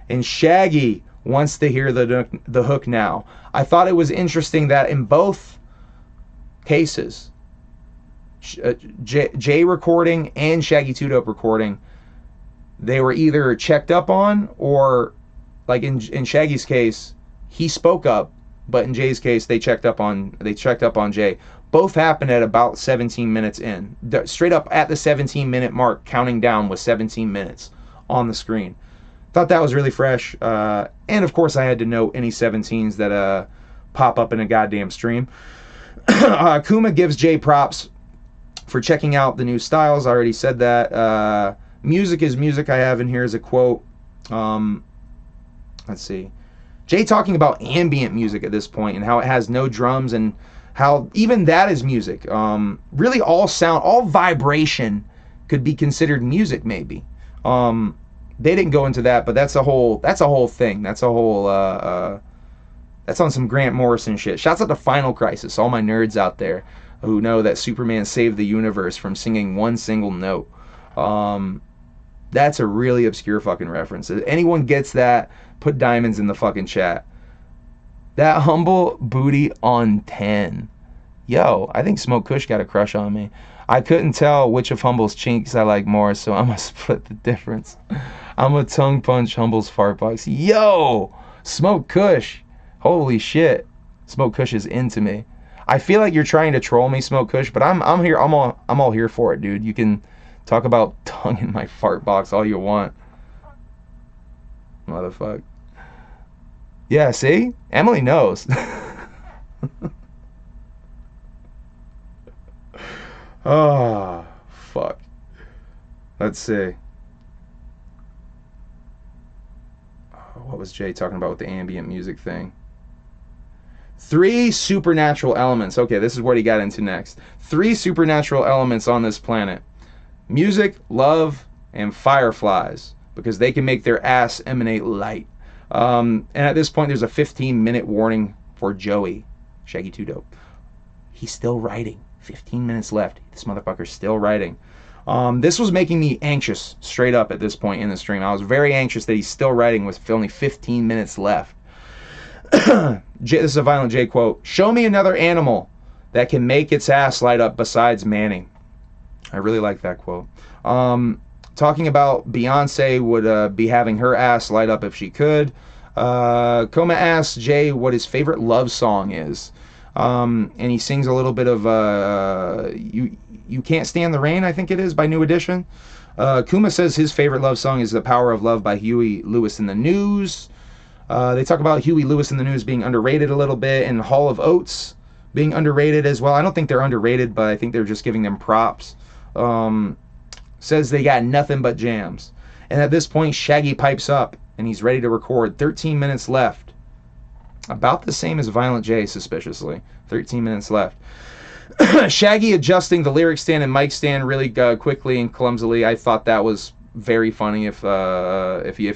Speaker 1: and Shaggy wants to hear the hook now. I thought it was interesting that in both cases, Jay recording and Shaggy 2 Dope recording, they were either checked up on, or like in Shaggy's case, he spoke up, but in Jay's case, they checked up on Jay. Both happened at about 17 minutes in. Straight up at the 17-minute mark, counting down with 17 minutes on the screen. Thought that was really fresh. And of course, I had to note any 17s that pop up in a goddamn stream. Kuma gives Jay props for checking out the new styles. I already said that. Music is music, I have in here as a quote. Let's see. Jay talking about ambient music at this point and how it has no drums and how even that is music. Really all sound, all vibration could be considered music maybe. They didn't go into that, but that's a whole thing. That's a whole that's on some Grant Morrison shit. Shouts out to Final Crisis, all my nerds out there who know that Superman saved the universe from singing one single note. That's a really obscure fucking reference. If anyone gets that, put diamonds in the fucking chat. That humble booty on 10. Yo, I think Smoke Kush got a crush on me. I couldn't tell which of Humble's chinks I like more, so I'm gonna split the difference. I'm a tongue punch Humble's fart box. Yo, Smoke Kush. Holy shit. Smoke Kush is into me. I feel like you're trying to troll me, Smoke Kush, but I'm here. I'm all here for it, dude. You can talk about tongue in my fart box all you want. Motherfucker. Yeah, see? Emily knows. Oh, fuck. Let's see. What was Jay talking about with the ambient music thing? 3 supernatural elements. Okay, this is what he got into next. 3 supernatural elements on this planet. Music, love, and fireflies. Because they can make their ass emanate light. And at this point, there's a 15-minute warning for Joey. Shaggy 2 Dope. He's still writing. 15 minutes left. This motherfucker's still writing. This was making me anxious straight up at this point in the stream. I was very anxious that he's still writing with only 15 minutes left. This is a Violent J quote. Show me another animal that can make its ass light up besides Manning. I really like that quote. Talking about Beyonce would be having her ass light up if she could. Koma asks Jay what his favorite love song is. And he sings a little bit of You Can't Stand the Rain, I think it is, by New Edition. Kuma says his favorite love song is The Power of Love by Huey Lewis and the News. They talk about Huey Lewis and the News being underrated a little bit, and Hall of Oates being underrated as well. I don't think they're underrated, but I think they're just giving them props. Says they got nothing but jams. And at this point, Shaggy pipes up, and he's ready to record. 13 minutes left. About the same as Violent J, suspiciously. 13 minutes left. Shaggy adjusting the lyric stand and mic stand really quickly and clumsily. I thought that was very funny if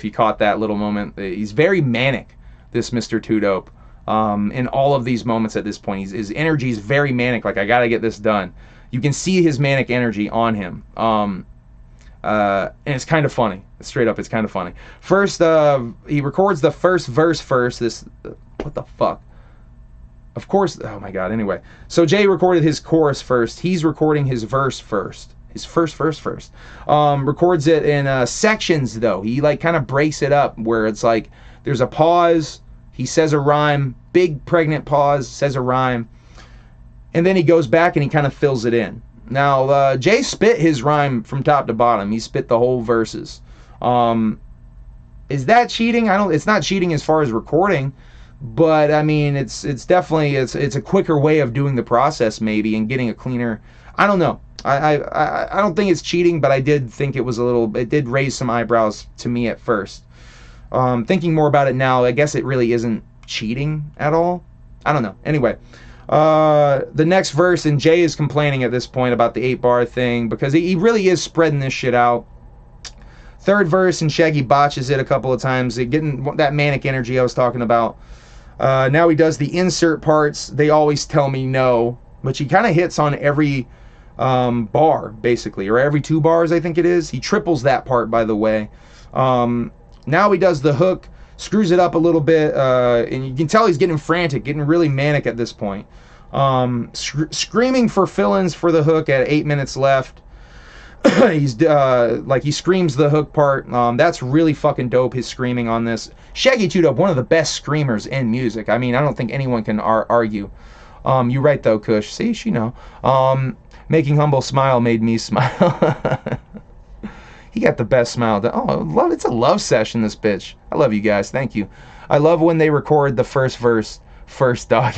Speaker 1: you caught that little moment. He's very manic, this Mr. 2 Dope. In all of these moments at this point. His energy is very manic, like I gotta get this done. You can see his manic energy on him. And it's kind of funny. Straight up, it's kind of funny. First, he records the first verse first. What the fuck? Of course, oh my god, anyway. So Jay recorded his chorus first. He's recording his verse first. His first verse first. Records it in sections, though. He, like, kind of breaks it up where it's like there's a pause. He says a rhyme. Big, pregnant pause. Says a rhyme. and then he goes back and he kind of fills it in. Now, Jay spit his rhyme from top to bottom. He spit the whole verses. Is that cheating? It's not cheating as far as recording, but I mean, it's definitely it's a quicker way of doing the process maybe and getting a cleaner. I don't know. I don't think it's cheating, but I did think it was it did raise some eyebrows to me at first. Thinking more about it now, I guess it really isn't cheating at all. I don't know. Anyway, the next verse, and Jay is complaining at this point about the 8-bar thing because he really is spreading this shit out. Third verse, and Shaggy botches it a couple of times, getting that manic energy I was talking about. Now he does the insert parts. They always tell me no, which he kind of hits on every bar, basically, or every 2 bars, I think it is. He triples that part, by the way. Now he does the hook, screws it up a little bit, and you can tell he's getting frantic, getting really manic at this point. Screaming for fill-ins for the hook at 8 minutes left. He's he screams the hook part. That's really fucking dope, his screaming on this. Shaggy 2-Dope, one of the best screamers in music. I mean, I don't think anyone can argue. You right though, Kush. See, she know. Making Humble smile made me smile. He got the best smile. Oh, it's a love session, this bitch. I love you guys. Thank you. I love when they record the first verse first, dog.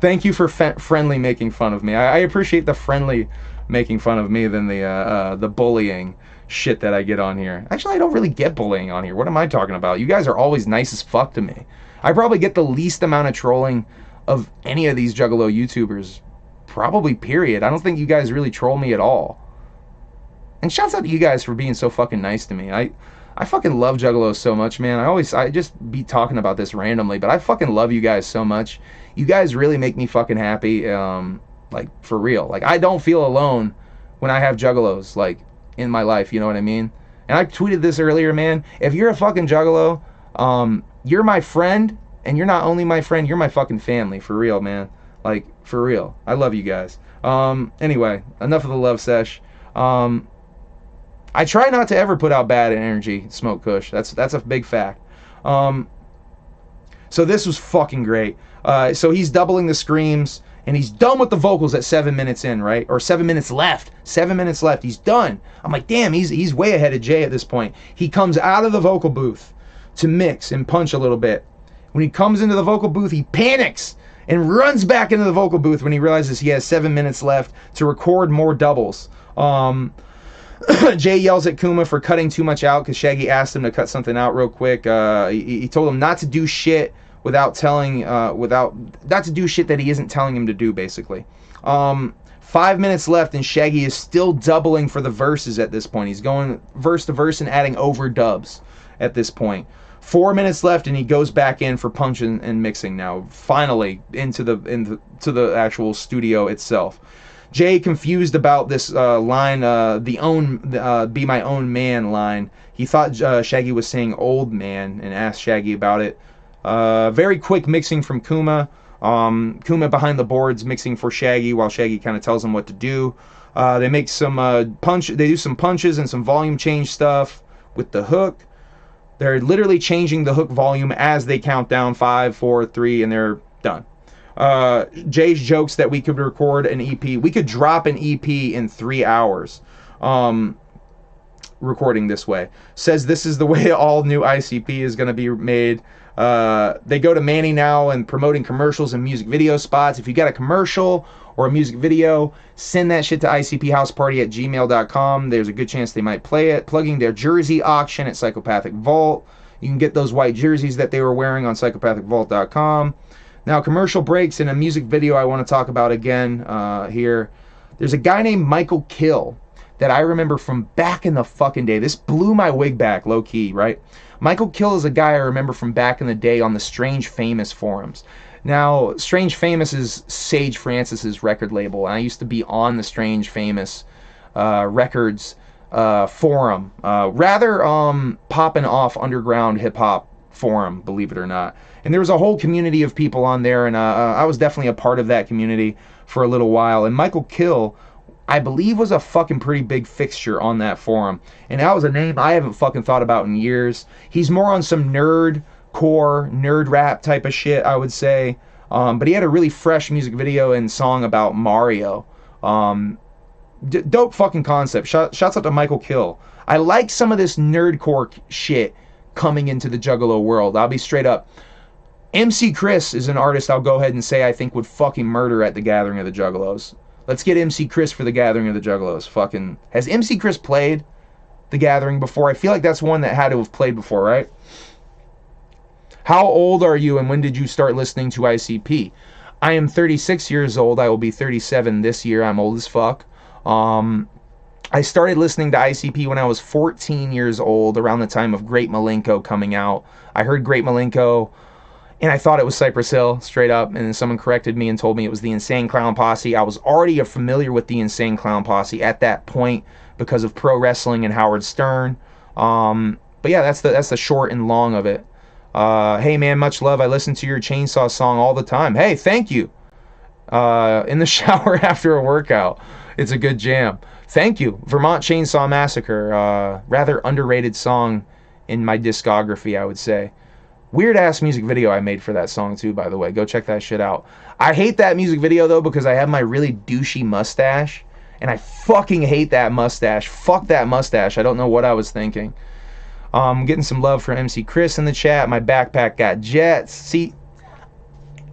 Speaker 1: Thank you for friendly making fun of me. I appreciate the friendly making fun of me than the bullying shit that I get on here. Actually, I don't really get bullying on here. What am I talking about? You guys are always nice as fuck to me. I probably get the least amount of trolling of any of these Juggalo YouTubers. Probably, period. I don't think you guys really troll me at all. And shouts out to you guys for being so fucking nice to me. I fucking love Juggalos so much, man. I just be talking about this randomly, but I fucking love you guys so much. You guys really make me fucking happy, like, for real. Like, I don't feel alone when I have Juggalos, like, in my life, you know what I mean? And I tweeted this earlier, man. If you're a fucking Juggalo, you're my friend, and you're not only my friend, you're my fucking family, for real, man. Like, for real. I love you guys. Anyway, enough of the love sesh. I try not to ever put out bad energy, Smoke Kush. That's a big fact. So this was fucking great. So he's doubling the screams, and he's done with the vocals at 7 minutes in, right? Or 7 minutes left. 7 minutes left. He's done. I'm like, damn, he's way ahead of Jay at this point. He comes out of the vocal booth to mix and punch a little bit. When he comes into the vocal booth, he panics and runs back into the vocal booth when he realizes he has 7 minutes left to record more doubles. Jay yells at Kuma for cutting too much out because Shaggy asked him to cut something out real quick. He told him not to do shit not to do shit that he isn't telling him to do, basically. 5 minutes left, and Shaggy is still doubling for the verses at this point. He's going verse to verse and adding overdubs at this point. 4 minutes left, and he goes back in for punch and mixing now. Finally, into the actual studio itself. Jay confused about this line, be my own man line. He thought Shaggy was saying old man and asked Shaggy about it. Very quick mixing from Kuma. Kuma behind the boards mixing for Shaggy while Shaggy kind of tells him what to do. They make some they do some punches and some volume change stuff with the hook. They're literally changing the hook volume as they count down 5, 4, 3, and they're done. Jay's jokes that we could record an EP. We could drop an EP in 3 hours. Recording this way. Says this is the way all new ICP is going to be made. They go to Manny now and promoting commercials and music video spots. If you got a commercial or a music video, send that shit to icphouseparty@gmail.com. There's a good chance they might play it. Plugging their jersey auction at Psychopathic Vault. You can get those white jerseys that they were wearing on psychopathicvault.com. Now, commercial breaks and a music video I want to talk about again here. There's a guy named Michael Kill that I remember from back in the fucking day. This blew my wig back, low-key, right? Michael Kill is a guy I remember from back in the day on the Strange Famous forums. Now, Strange Famous is Sage Francis's record label, and I used to be on the Strange Famous Records forum. Rather popping off underground hip-hop forum, believe it or not. And there was a whole community of people on there, and I was definitely a part of that community for a little while. And Michael Kill, I believe, was a fucking pretty big fixture on that forum. And that was a name I haven't fucking thought about in years. He's more on some nerd core nerd rap type of shit, I would say. But he had a really fresh music video and song about Mario. Dope fucking concept. Shouts out to Michael Kill. I like some of this nerdcore shit coming into the Juggalo world. I'll be straight up. MC Chris is an artist I'll go ahead and say I think would fucking murder at the Gathering of the Juggalos. Let's get MC Chris for the Gathering of the Juggalos. Fucking... Has MC Chris played the Gathering before? I feel like that's one that had to have played before, right? How old are you and when did you start listening to ICP? I am 36 years old. I will be 37 this year. I'm old as fuck. I started listening to ICP when I was 14 years old, around the time of Great Malenko coming out. I heard Great Malenko, and I thought it was Cypress Hill, straight up, and then someone corrected me and told me it was the Insane Clown Posse. I was already familiar with the Insane Clown Posse at that point because of pro wrestling and Howard Stern. But yeah, that's the short and long of it. Hey man, much love. I listen to your Chainsaw song all the time. Hey, thank you. In the shower after a workout. It's a good jam. Thank you. Vermont Chainsaw Massacre. Rather underrated song in my discography, I would say. Weird ass music video I made for that song too, by the way. Go check that shit out. I hate that music video though because I have my really douchey mustache. And I fucking hate that mustache. Fuck that mustache. I don't know what I was thinking. Getting some love from MC Chris in the chat. My backpack got jets. See,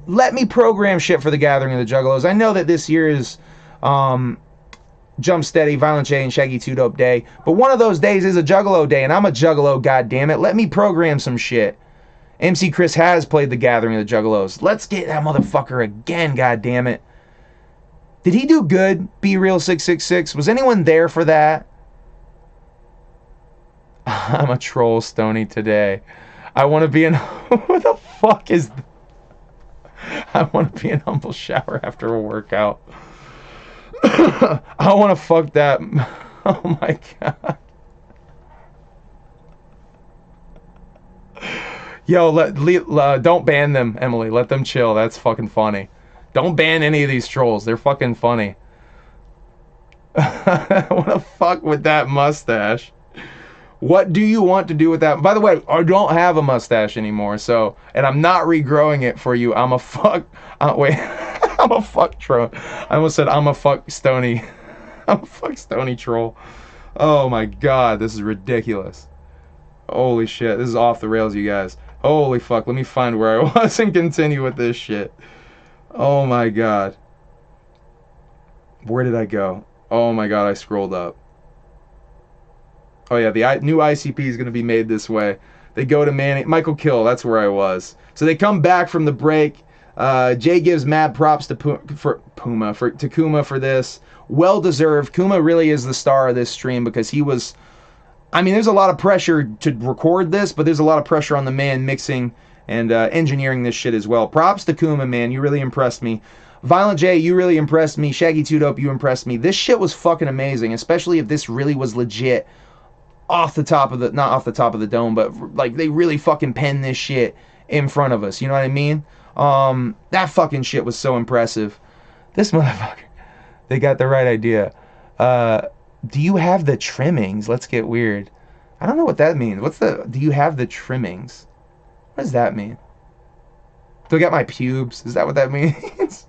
Speaker 1: let me program shit for the Gathering of the Juggalos. I know that this year is Jump Steady, Violent J, and Shaggy 2 Dope Day, but one of those days is a Juggalo day, and I'm a Juggalo, goddammit. Let me program some shit. MC Chris has played the Gathering of the Juggalos. Let's get that motherfucker again, goddammit. Did he do good, Be Real 666? Was anyone there for that? I'm a troll, Stony, today. I want to be in... What the fuck is... I want to be in humble shower after a workout. I want to fuck that... Oh my god. Yo, don't ban them, Emily. Let them chill. That's fucking funny. Don't ban any of these trolls. They're fucking funny. I want to fuck with that mustache. What do you want to do with that? By the way, I don't have a mustache anymore, so, and I'm not regrowing it for you. I'm a fuck, wait, I'm a fuck troll. I almost said I'm a fuck Stony. I'm a fuck Stony troll. Oh my god, this is ridiculous. Holy shit, this is off the rails, you guys. Holy fuck, let me find where I was and continue with this shit. Oh my god. Where did I go? Oh my god, I scrolled up. Oh yeah, the new ICP is going to be made this way. They go to Michael Kill, that's where I was. So they come back from the break. Jay gives mad props to Kuma for this. Well deserved. Kuma really is the star of this stream because he was... I mean, there's a lot of pressure to record this, but there's a lot of pressure on the man mixing and engineering this shit as well. Props to Kuma, man. You really impressed me. Violent J, you really impressed me. Shaggy 2 Dope, you impressed me. This shit was fucking amazing, especially if this really was legit. Off the top of the, not off the top of the dome, but like they really fucking penned this shit in front of us. You know what I mean? That fucking shit was so impressive. This motherfucker, they got the right idea. Do you have the trimmings? Let's get weird. I don't know what that means. Do you have the trimmings? What does that mean? Do I got my pubes? Is that what that means?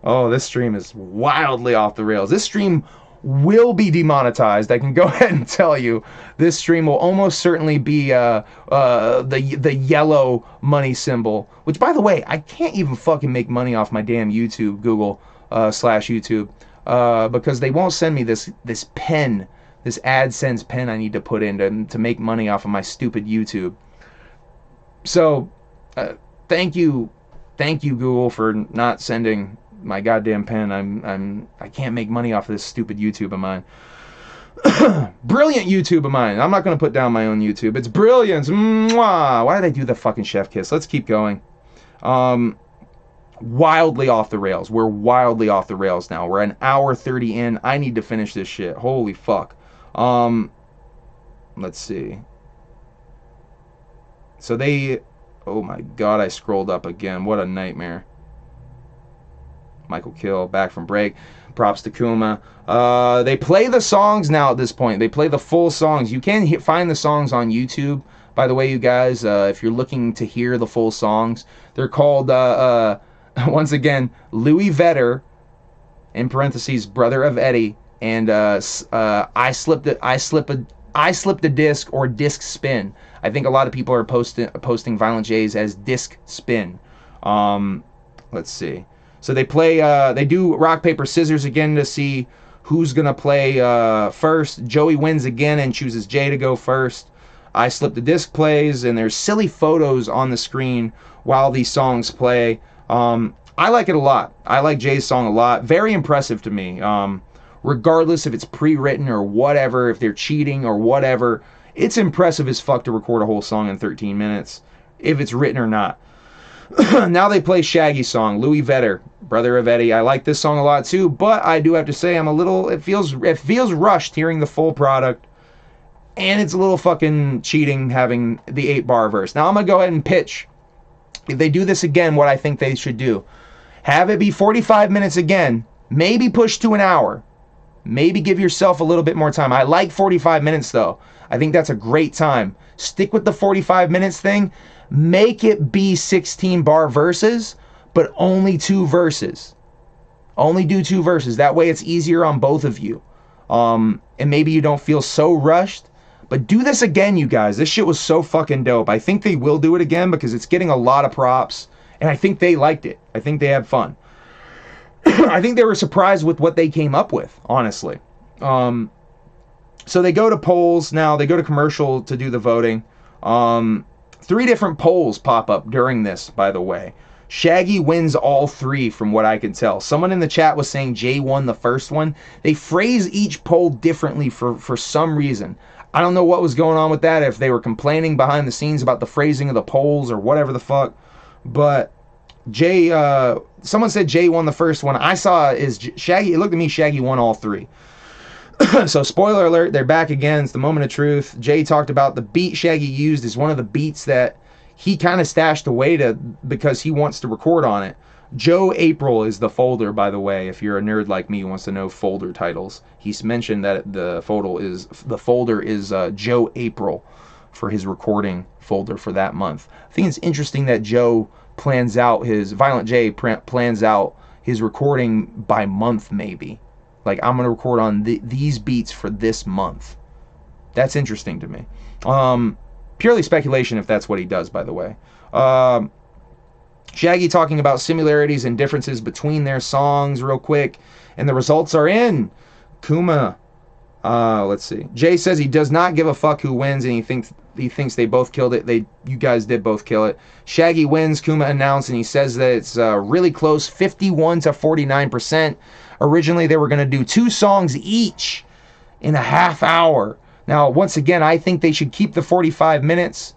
Speaker 1: Oh, this stream is wildly off the rails. This stream will be demonetized. I can go ahead and tell you. This stream will almost certainly be the yellow money symbol. Which, by the way, I can't even fucking make money off my damn YouTube, Google /YouTube, because they won't send me this pen, this AdSense pen I need to put in to make money off of my stupid YouTube. So, thank you, Google, for not sending my goddamn pen. I can't make money off of this stupid YouTube of mine. Brilliant YouTube of mine. I'm not gonna put down my own YouTube. It's brilliance. Mwah. Why did I do the fucking chef kiss? Let's keep going. Wildly off the rails. We're wildly off the rails now. We're an hour 30 in. I need to finish this shit. Holy fuck. Let's see. So they... Oh my god, I scrolled up again. What a nightmare. Michael Kill, back from break. Props to Kuma. They play the songs now at this point. They play the full songs. You can find the songs on YouTube, By the way, you guys, if you're looking to hear the full songs, they're called, once again, Louis Vedder, in parentheses, brother of Eddie, and I slipped a disc or disc spin. I think a lot of people are posting Violent J's as disc spin. Let's see. So they play, they do rock paper scissors again to see who's gonna play first. Joey wins again and chooses Jay to go first. I Slip the Disc plays, and there's silly photos on the screen while these songs play. I like it a lot. I like Jay's song a lot. Very impressive to me. Regardless if it's pre-written or whatever, if they're cheating or whatever, it's impressive as fuck to record a whole song in 13 minutes, if it's written or not. Now they play Shaggy's song, Louis Vedder, brother of Eddie. I like this song a lot too, but I do have to say it feels rushed hearing the full product. And it's a little fucking cheating having the 8-bar verse. Now I'm going to go ahead and pitch. If they do this again, what I think they should do. Have it be 45 minutes again. Maybe push to an hour. Maybe give yourself a little bit more time. I like 45 minutes though. I think that's a great time. Stick with the 45 minutes thing. Make it be 16-bar verses, but only 2 verses. Only do 2 verses. That way it's easier on both of you. And maybe you don't feel so rushed. But do this again, you guys. This shit was so fucking dope. I think they will do it again because it's getting a lot of props. And I think they liked it. I think they had fun. I think they were surprised with what they came up with, honestly. So they go to polls now. They go to commercial to do the voting. 3 different polls pop up during this, by the way. Shaggy wins all 3 from what I can tell. Someone in the chat was saying Jay won the first one. They phrase each poll differently for some reason. I don't know what was going on with that, if they were complaining behind the scenes about the phrasing of the polls or whatever the fuck. But Jay, someone said Jay won the first one. I saw is Shaggy, it looked to me Shaggy won all 3. So spoiler alert, they're back again. It's the moment of truth. Jay talked about the beat Shaggy used is one of the beats that he kind of stashed away because he wants to record on it. Joe April is the folder, by the way, if you're a nerd like me who wants to know folder titles. He's mentioned that the folder is Joe April for his recording folder for that month. I think it's interesting that Joe plans out Violent J plans out his recording by month, maybe. Like, I'm going to record on these beats for this month. That's interesting to me. Purely speculation if that's what he does, by the way. Shaggy talking about similarities and differences between their songs real quick. And the results are in. Kuma. Let's see. Jay says he does not give a fuck who wins, and he thinks they both killed it. You guys did both kill it. Shaggy wins, Kuma announced, and he says that it's really close, 51 to 49%. Originally, they were going to do 2 songs each in a half hour. Now, once again, I think they should keep the 45 minutes,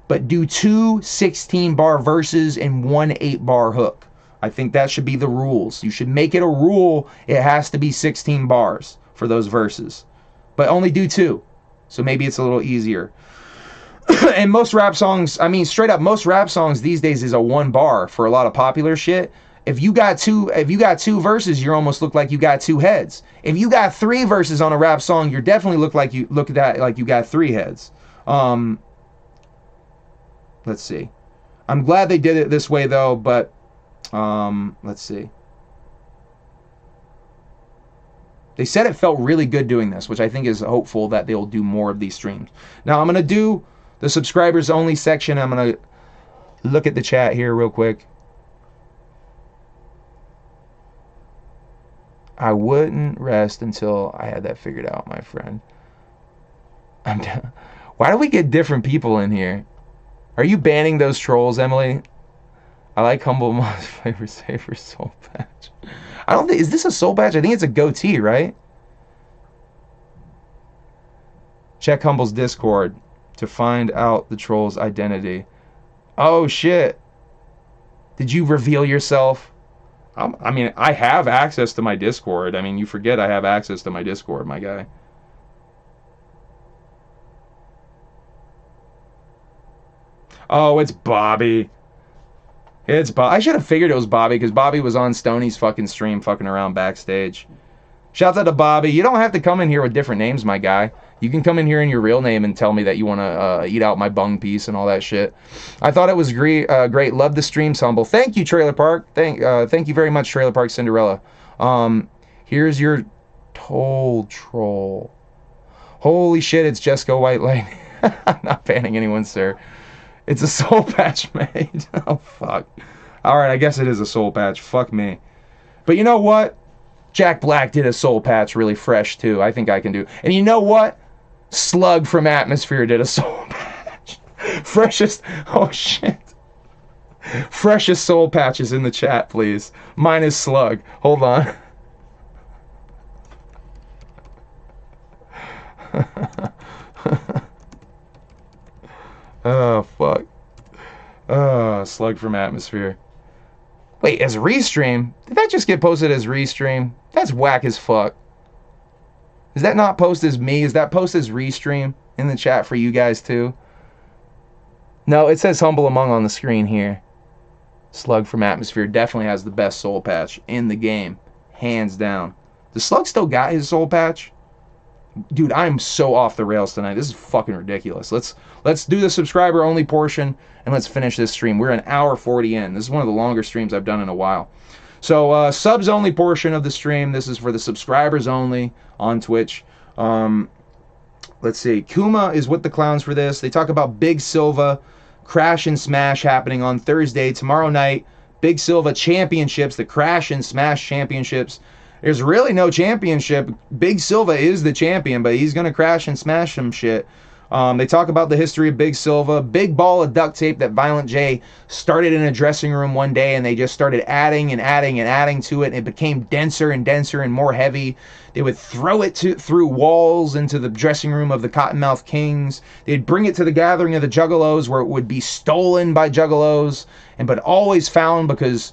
Speaker 1: but do 2 16-bar verses and 1 8-bar hook. I think that should be the rules. You should make it a rule. It has to be 16 bars for those verses, but only do 2. So maybe it's a little easier. And most rap songs, I mean, straight up, most rap songs these days is a 1 bar for a lot of popular shit. If you got 2 verses, you almost look like you got 2 heads. If you got 3 verses on a rap song, you definitely look at that like you got 3 heads. Let's see. I'm glad they did it this way though, but let's see. They said it felt really good doing this, which I think is hopeful that they'll do more of these streams. Now I'm gonna do the subscribers only section. I'm gonna look at the chat here real quick. I wouldn't rest until I had that figured out, my friend. Why do we get different people in here? Are you banning those trolls, Emily? I like Humble Mom's Flavor Saver Soul Patch. I don't think, is this a soul patch? I think it's a goatee, right? Check Humble's Discord to find out the troll's identity. Oh shit. Did you reveal yourself? I mean, I have access to my Discord. I mean, you forget I have access to my Discord, my guy. Oh, it's Bobby. It's Bobby. I should have figured it was Bobby because Bobby was on Stoney's fucking stream fucking around backstage. Shouts out to Bobby. You don't have to come in here with different names, my guy. You can come in here in your real name and tell me that you want to eat out my bung piece and all that shit. I thought it was great. Love the streams, humble. Thank you, Trailer Park. Thank you very much, Trailer Park Cinderella. Here's your toll troll. Holy shit, it's Jesco White Light. I'm not banning anyone, sir. It's a soul patch made. Oh, fuck. Alright, I guess it is a soul patch. Fuck me. But you know what? Jack Black did a soul patch really fresh, too. I think I can do. And you know what? Slug from Atmosphere did a soul patch. Freshest. Oh, shit. Freshest soul patches in the chat, please. Mine is Slug. Hold on. Oh, fuck. Oh, Slug from Atmosphere. Wait, as Restream? Did that just get posted as Restream? That's whack as fuck. Is that not posted as me? Is that posted as Restream in the chat for you guys too? No, it says Humble Among on the screen here. Slug from Atmosphere definitely has the best soul patch in the game. Hands down. Does Slug still got his soul patch? Dude, I'm so off the rails tonight. This is fucking ridiculous. Let's do the subscriber only portion and let's finish this stream. We're an hour 40 in. This is one of the longer streams I've done in a while. So subs only portion of the stream. This is for the subscribers only on Twitch. Let's see. Kuma is with the clowns for this. They talk about Big Silva Crash and Smash happening on Thursday, tomorrow night. Big Silva Championships, the Crash and Smash Championships. There's really no championship. Big Silva is the champion, but he's going to crash and smash some shit. They talk about the history of Big Silva. Big ball of duct tape that Violent J started in a dressing room one day, and they just started adding and adding and adding to it. And it became denser and denser and more heavy. They would throw it through walls into the dressing room of the Cottonmouth Kings. They'd bring it to the gathering of the Juggalos, where it would be stolen by Juggalos, but always found, because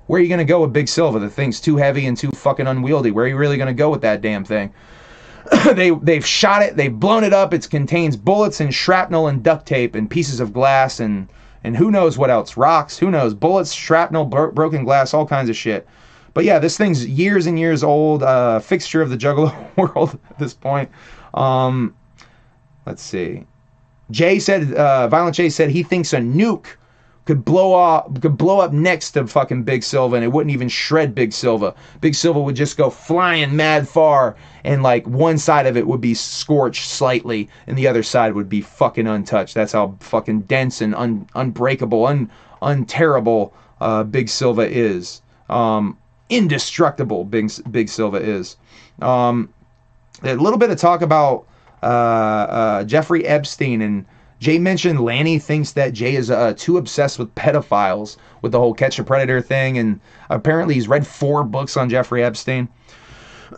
Speaker 1: where are you going to go with Big Silva? The thing's too heavy and too fucking unwieldy. Where are you really going to go with that damn thing? They've shot it. They've blown it up. It contains bullets and shrapnel and duct tape and pieces of glass and who knows what else. Rocks, who knows. Bullets, shrapnel, broken glass, all kinds of shit. But yeah, this thing's years and years old. Fixture of the Juggalo world at this point. Let's see. Violent J said he thinks a nuke could blow up next to fucking Big Silva, and it wouldn't even shred Big Silva. Big Silva would just go flying mad far, and like one side of it would be scorched slightly, and the other side would be fucking untouched. That's how fucking dense and unbreakable, unterrible Big Silva is. Indestructible Big Silva is. A little bit of talk about Jeffrey Epstein, and Jay mentioned Lanny thinks that Jay is too obsessed with pedophiles with the whole Catch a Predator thing, and apparently he's read 4 books on Jeffrey Epstein.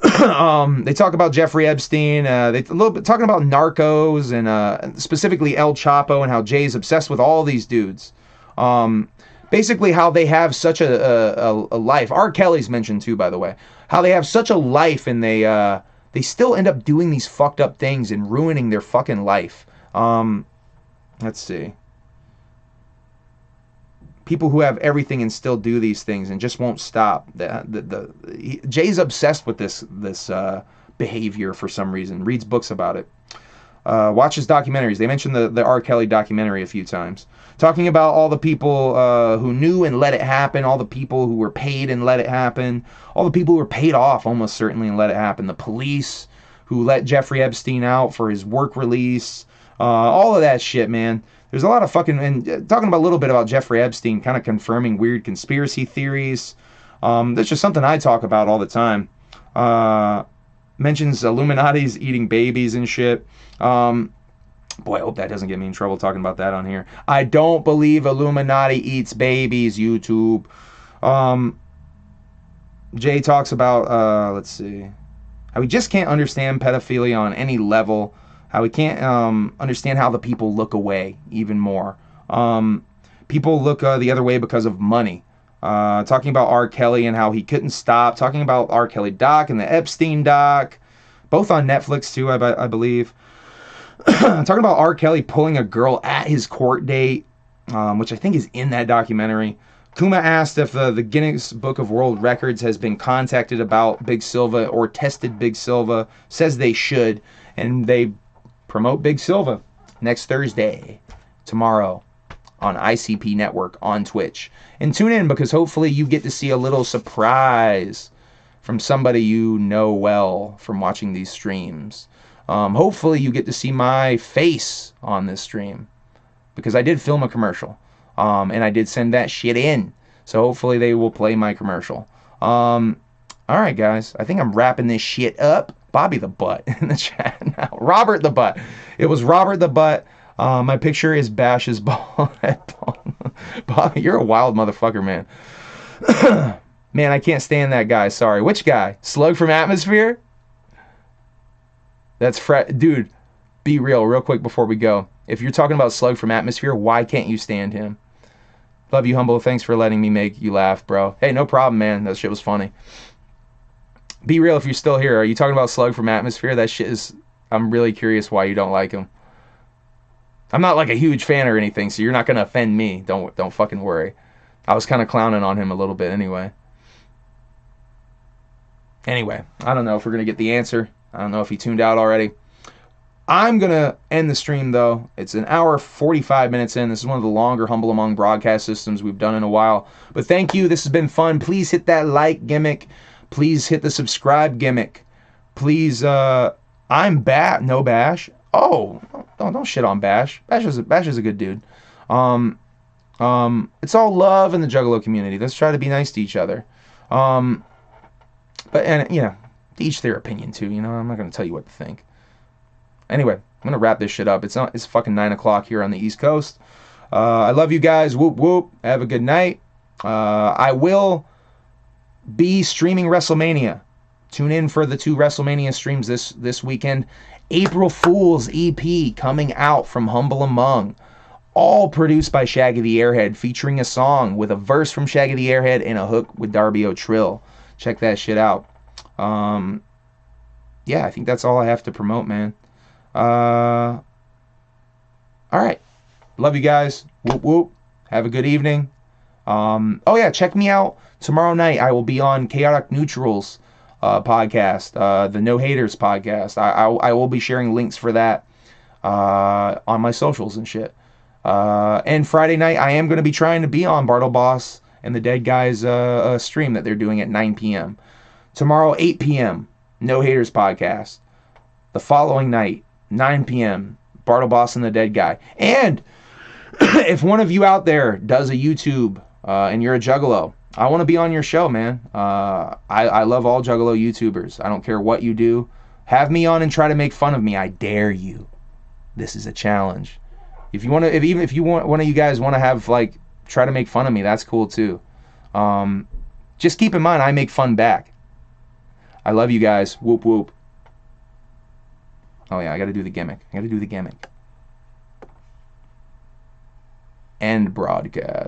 Speaker 1: They talk about Jeffrey Epstein. They a little bit talking about Narcos and specifically El Chapo, and how Jay's obsessed with all these dudes. Basically, how they have such a life. R. Kelly's mentioned too, by the way. How they have such a life, and they still end up doing these fucked up things and ruining their fucking life. Let's see. People who have everything and still do these things and just won't stop. Jay's obsessed with this behavior for some reason. Reads books about it. Watches documentaries. They mentioned the R. Kelly documentary a few times. Talking about all the people who knew and let it happen. All the people who were paid and let it happen. All the people who were paid off almost certainly and let it happen. The police who let Jeffrey Epstein out for his work release. All of that shit, man. There's a lot of fucking... And talking about a little bit about Jeffrey Epstein, kind of confirming weird conspiracy theories. That's just something I talk about all the time. Mentions Illuminati's eating babies and shit. Boy, I hope that doesn't get me in trouble talking about that on here. I don't believe Illuminati eats babies, YouTube. Jay talks about, let's see, how we just can't understand pedophilia on any level. How we can't understand how the people look away even more. People look the other way because of money. Talking about R. Kelly and how he couldn't stop. Talking about R. Kelly doc and the Epstein doc. Both on Netflix too, I believe. Talking about R. Kelly pulling a girl at his court date, which I think is in that documentary. Kuma asked if the Guinness Book of World Records has been contacted about Big Silva or tested Big Silva. Says they should, and they promote Big Silva next Thursday, tomorrow, on ICP Network on Twitch. And tune in, because hopefully you get to see a little surprise from somebody you know well from watching these streams. Hopefully you get to see my face on this stream, because I did film a commercial. And I did send that shit in. So hopefully they will play my commercial. Alright, guys. I think I'm wrapping this shit up. Bobby the Butt in the chat now. Robert the Butt. It was Robert the Butt. My picture is Bash's bald head. Bobby, you're a wild motherfucker, man. Man, I can't stand that guy. Sorry. Which guy? Slug from Atmosphere? That's dude, be real quick before we go. If you're talking about Slug from Atmosphere, why can't you stand him? Love you, Humble. Thanks for letting me make you laugh, bro. Hey, no problem, man. That shit was funny. Be real if you're still here. Are you talking about Slug from Atmosphere? That shit is... I'm really curious why you don't like him. I'm not like a huge fan or anything, so you're not going to offend me. Don't fucking worry. I was kind of clowning on him a little bit anyway. Anyway, I don't know if we're going to get the answer. I don't know if he tuned out already. I'm going to end the stream, though. It's an hour, 45 minutes in. This is one of the longer Humble Among broadcast systems we've done in a while. But thank you. This has been fun. Please hit that like gimmick. Please hit the subscribe gimmick. Please, I'm no Bash. Oh, don't shit on Bash. Bash is a good dude. It's all love in the Juggalo community. Let's try to be nice to each other. To each their opinion, too. You know, I'm not going to tell you what to think. Anyway, I'm going to wrap this shit up. It's fucking 9 o'clock here on the East Coast. I love you guys. Whoop, whoop. Have a good night. I will be streaming WrestleMania. Tune in for the 2 WrestleMania streams this weekend. April Fool's EP coming out from Humble Among. All produced by Shaggy the Airhead, featuring a song with a verse from Shaggy the Airhead and a hook with Darby O'Trill. Check that shit out. I think that's all I have to promote, man. Alright. Love you guys. Whoop whoop. Have a good evening. Check me out tomorrow night. I will be on Chaotic Neutrals podcast, the No Haters podcast. I will be sharing links for that on my socials and shit. And Friday night, I am going to be trying to be on Bartle Boss and the Dead Guys stream that they're doing at 9 p.m. Tomorrow, 8 p.m., No Haters podcast. The following night, 9 p.m., Bartle Boss and the Dead Guy. And if one of you out there does a YouTube and you're a Juggalo, I want to be on your show, man. I love all Juggalo YouTubers. I don't care what you do. Have me on and try to make fun of me. I dare you. This is a challenge. If you want to, if you want, one of you guys want to have try to make fun of me, that's cool too. Just keep in mind, I make fun back. I love you guys. Whoop whoop. Oh yeah, I got to do the gimmick. End broadcast.